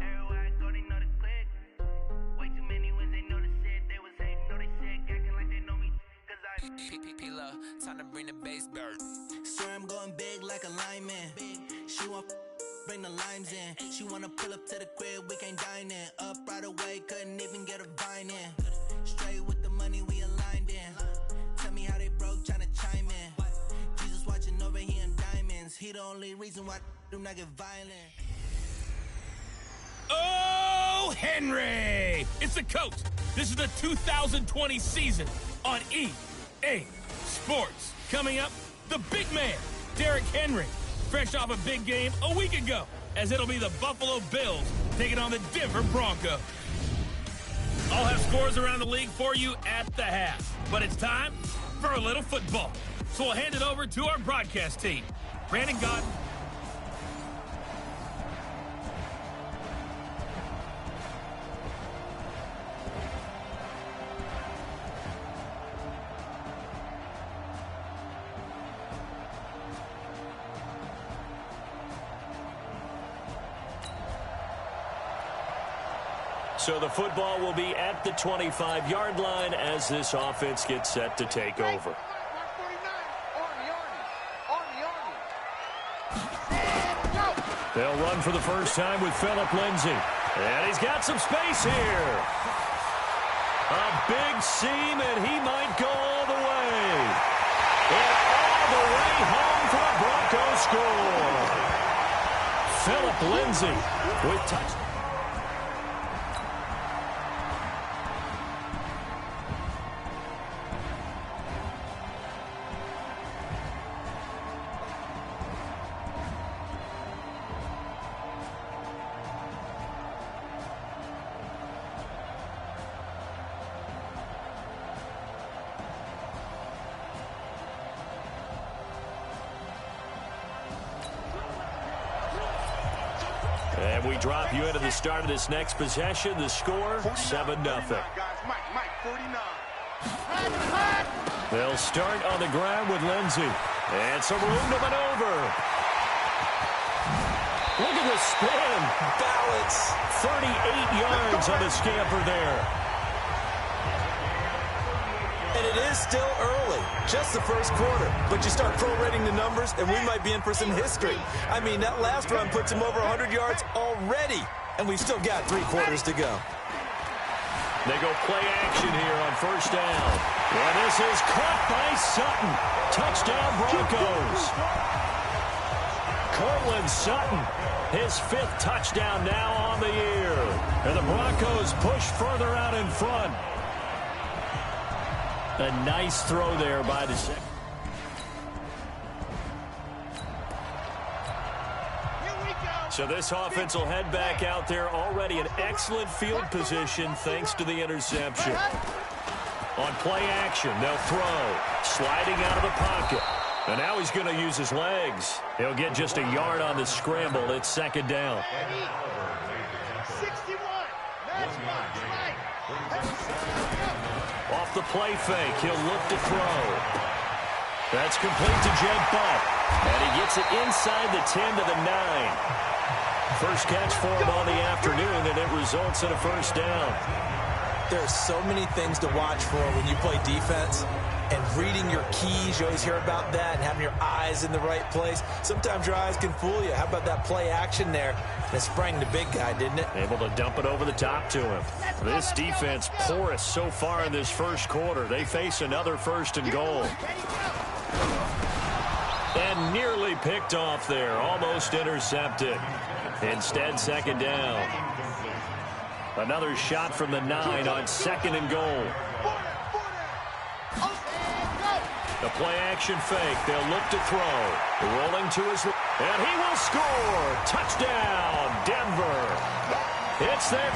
Everywhere I go, they know the click. Way too many wins, they know the shit. They was hating, know the shit, acting like they know me. Cause I'm
P-P-P-Lo, time to bring the bass back.
Swear I'm going big like a lineman. She want bring the limes in. She wanna pull up to the crib, we can't dine in. Up right away, couldn't even get a vine in. Straight with the money we aligned in.
only reason why I do not get violent.
Oh, Henry! It's the coach. This is the 2020 season on EA Sports. Coming up, the big man, Derrick Henry, fresh off a big game a week ago, as it'll be the Buffalo Bills taking on the Denver Broncos. I'll have scores around the league for you at the half, but it's time for a little football. So we'll hand it over to our broadcast team. Brandon Gott.
So the football will be at the 25-yard line as this offense gets set to take over. They'll run for the first time with Phillip Lindsay. And he's got some space here. A big seam, and he might go all the way. And all the way home for a Broncos score. Phillip Lindsay with touchdown. And we drop you into the start of this next possession. The score, 7-0. They'll start on the ground with Lindsay. And some room to maneuver. Look at the spin. Balance. 38 yards on the scamper there.
And it is still early, just the first quarter. But you start prorating the numbers, and we might be in for some history. I mean, that last run puts him over 100 yards already, and we've still got 3 quarters to go.
They go play action here on first down. And this is caught by Sutton. Touchdown Broncos. Cortland Sutton, his 5th touchdown now on the year. And the Broncos push further out in front. A nice throw there by the second. So this offense will head back out there, already in excellent field position thanks to the interception. On play action, they'll throw. Sliding out of the pocket. And now he's going to use his legs. He'll get just a yard on the scramble. It's second down.
61.
Off the play fake, he'll look to throw. That's complete to Jake Butt. And he gets it inside the 10 to the 9. First catch for him on the afternoon, and it results in a first down.
There are so many things to watch for when you play defense. And reading your keys, you always hear about that, and having your eyes in the right place. Sometimes your eyes can fool you. How about that play action there? It sprang the big guy, didn't it?
Able to dump it over the top to him. This defense porous so far in this first quarter. They face another 1st and goal. And nearly picked off there. Almost intercepted. Instead, second down. Another shot from the 9 on 2nd and goal. The play-action fake. They'll look to throw. Rolling to his... And he will score! Touchdown, Denver! It's their...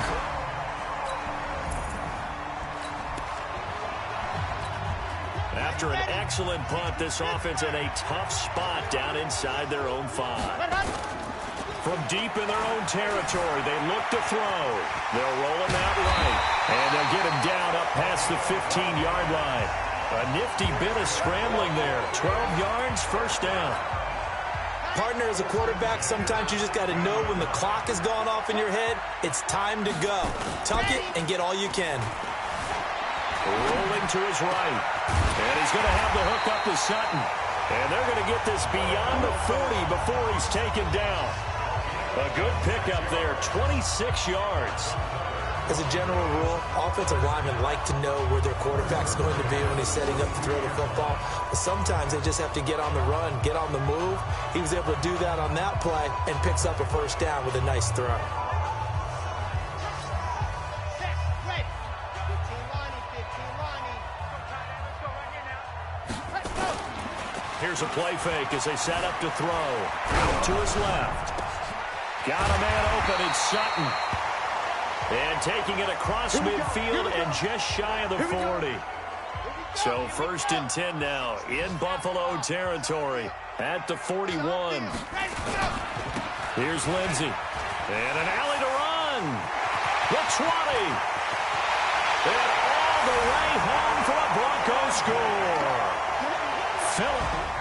After an excellent punt, this offense in a tough spot down inside their own 5. From deep in their own territory, they look to throw. They'll roll him out right. And they'll get him down up past the 15-yard line. A nifty bit of scrambling there. 12 yards, first down.
Partner, as a quarterback, sometimes you just got to know when the clock has gone off in your head, it's time to go. Tuck it and get all you can.
Rolling to his right. And he's going to have the hook up to Sutton. And they're going to get this beyond the 40 before he's taken down. A good pickup there, 26 yards.
As a general rule, offensive linemen like to know where their quarterback's going to be when he's setting up to throw the football. But sometimes they just have to get on the run, get on the move. He was able to do that on that play and picks up a first down with a nice throw.
Here's a play fake as they set up to throw. To his left. Got a man open. It's Sutton. And taking it across midfield and just shy of the 40. So 1st and 10 now in Buffalo territory at the 41. Here's Lindsey. And an alley to run. The 20. And all the way home for a Broncos score. Phillip.